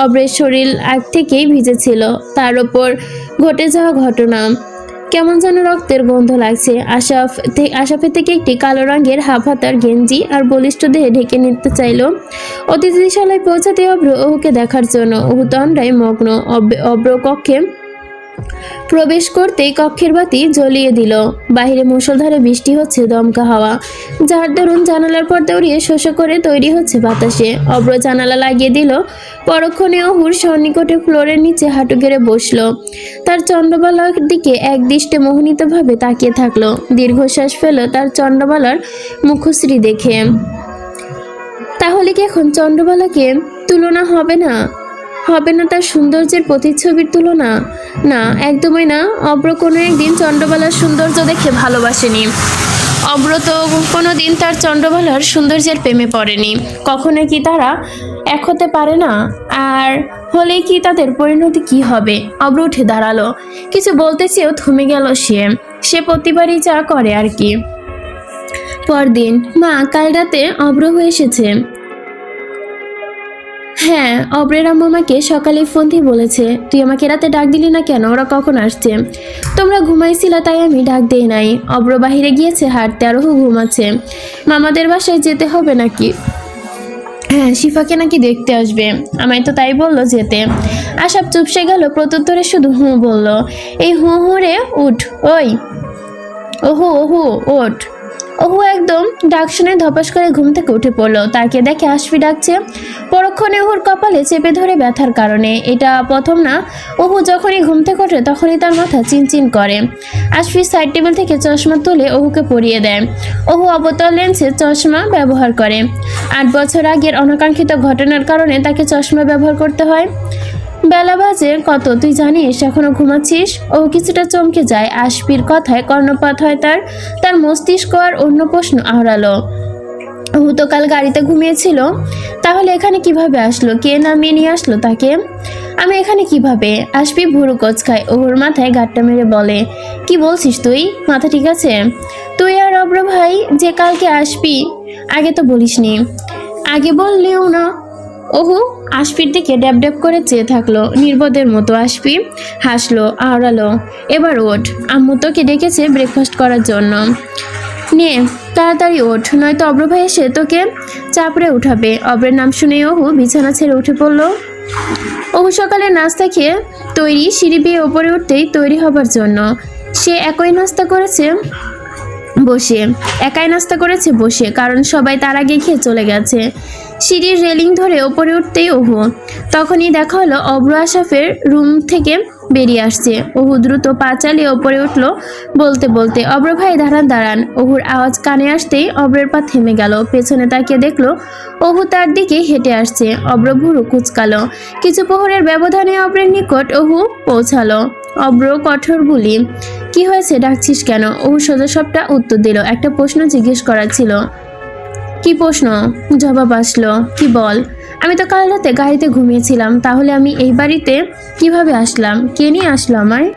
Speaker 1: অব্রের শরীর আগ থেকেই ভিজেছিল। তার ওপর ঘটে যাওয়া ঘটনা কেমন যেন রক্তের গন্ধ লাগছে। আশাফের থেকে একটি কালো রঙের হাফ হাতার গেঞ্জি আর বলিষ্ঠ দেহে ঢেকে নিতে চাইল। অতিথিশালায় পৌঁছাতে অব্র ওহুকে দেখার জন্য। ওহু তন্দ্রায় মগ্ন। অব্র কক্ষে প্রবেশ করতেই কক্ষের বাতি জ্বলিয়ে দিল। বাহিরে মুষলধারে বৃষ্টি হচ্ছে, দমকা হাওয়া, যার দরুন জানালার পর্দা উড়িয়ে শোষা করে তৈরি হচ্ছে বাতাসে। অব্র জানালা লাগিয়ে দিল। পরক্ষণে অহুর সন্নিকটে ফ্লোরের নিচে হাঁটু গেড়ে বসলো। তার চন্দ্রবালার দিকে একদৃষ্টে মোহিনীতভাবে তাকিয়ে থাকলো। দীর্ঘশ্বাস ফেল তার চন্দ্রবালার মুখশ্রী দেখে। তাহলে কি এখন চন্দ্রবালাকে তুলনা হবে না? তার সৌন্দর্যের প্রতিচ্ছবির তুলনা? না, একদমই না। অব্র কোনো একদিন চন্দ্রবালার সৌন্দর্য দেখে ভালোবাসেনি। অব্র তো কোনোদিন তার চন্দ্রবালার সৌন্দর্যের প্রেমে পড়েনি। কখনো কি তারা এক হতে পারে না? আর হলে কি তাদের পরিণতি কি হবে? অব্র উঠে দাঁড়ালো। কিছু বলতে চেয়েও থমে গেল সে প্রতিবারই যা করে আর কি। পরদিন মা কাল রাতে অব্র হয়ে এসেছে। হ্যাঁ, অব্রের আম্মু আমাকে সকালে ফোন দিয়ে বলেছে, তুই আমাকে রাতে ডাক দিলি না কেন? ওরা কখন আসছে? তোমরা ঘুমাইছিলা তাই আমি ডাক দেই নাই। অব্র বাহিরে গিয়েছে হাঁটতে, আর ঘুমাচ্ছে। মামাদের বাসায় যেতে হবে নাকি? হ্যাঁ, শিফাকে নাকি দেখতে আসবে। আমায় তো তাই বললো যেতে। আশাব চুপসে গেল, প্রত্যুত্তরে শুধু হু বলল। এই হু রে উঠ। ওই ওহু ওঠ। ওহু একদম ডাক শুনে ধপাস করে ঘুম থেকে উঠে পড়লো। তাকে দেখে আশফি ডাকছে। পরক্ষণে ওহুর কপালে চেপে ধরে ব্যথার কারণে। এটা প্রথম না। ওহু যখনই ঘুম থেকে ওঠে তখনই তার মাথা চিনচিন করে। আশফি সাইড টেবিল থেকে চশমা তুলে ওহুকে পরিয়ে দেয়। ওহু অবতল লেন্সের চশমা ব্যবহার করে। 8 বছর আগের অনাকাঙ্ক্ষিত ঘটনার কারণে তাকে চশমা ব্যবহার করতে হয়। বেলা বাজে কত তুই জানিস? এখনো ঘুমাচ্ছিস? ও কিছুটা চমকে যায়। আশফির কথায় কর্ণপাত হয় তার মস্তিষ্ক আর অন্য প্রশ্ন আহরালো। ও তো কাল গাড়িতে ঘুমিয়েছিল, তাহলে এখানে কিভাবে আসলো? কে নামিয়ে নিয়ে আসলো তাকে? আমি এখানে কিভাবে? আশফি ভুরু কোচকায়। ওর মাথায় গাঁটটা মেরে বলে, কি বলছিস তুই? মাথা ঠিক আছে? তুই আর অব্র ভাই যে কালকে আসবি, আগে তো বলিসনি। আগে বললেও না। ওহু আশফির দিকে ড্যাব ড্যাব করে চেয়ে থাকলো নির্বোধের মতো। আশফি হাসলো, আওড়ালো, এবার ওঠ, আম্মু তোকে ডেকেছে ব্রেকফাস্ট করার জন্য। নে তাড়াতাড়ি ওঠ, নয়তো অব্র ভাই এসে তোকে চাপড়ে উঠাবে। অব্রের নাম শুনে ওহু বিছানা ছেড়ে উঠে পড়লো। ওহু সকালে নাস্তা খেয়ে তৈরি, সিঁড়ি বেয়ে ওপরে উঠতেই তৈরি হবার জন্য। সে একাই নাস্তা করেছে বসে, কারণ সবাই তার আগে খেয়ে চলে গেছে। সিঁড়ির রেলিং ধরে ওপরে উঠতেই ওহু। তখনই দেখা হলো অব্র আশাফের রুম থেকে বেরিয়ে আসছে। ওহু দ্রুত পা চালিয়ে ওপরে উঠলো বলতে বলতে, অব্র ভাই দাঁড়ান। ওহুর আওয়াজ কানে আসতেই অব্রের পা থেমে গেল। পেছনে তাকিয়ে দেখলো ওহু তার দিকে হেঁটে আসছে। অব্র ভুরু কুচকালো। কিছু প্রহরের ব্যবধানে অব্রের নিকট ওহু পৌঁছালো। অব্র কঠোর বুলি, কি হয়েছে, ডাকছিস কেন? ওহু সোজা সবটা উত্তর দিল। একটা প্রশ্ন জিজ্ঞেস করার ছিল। কি প্রশ্ন? জবাব আসলো। কি বল? আমি তো কাল রাতে গাড়িতে ঘুমিয়েছিলাম, তাহলে আমি এই বাড়িতে কিভাবে আসলাম? কে নিয়ে আসলো আমায়?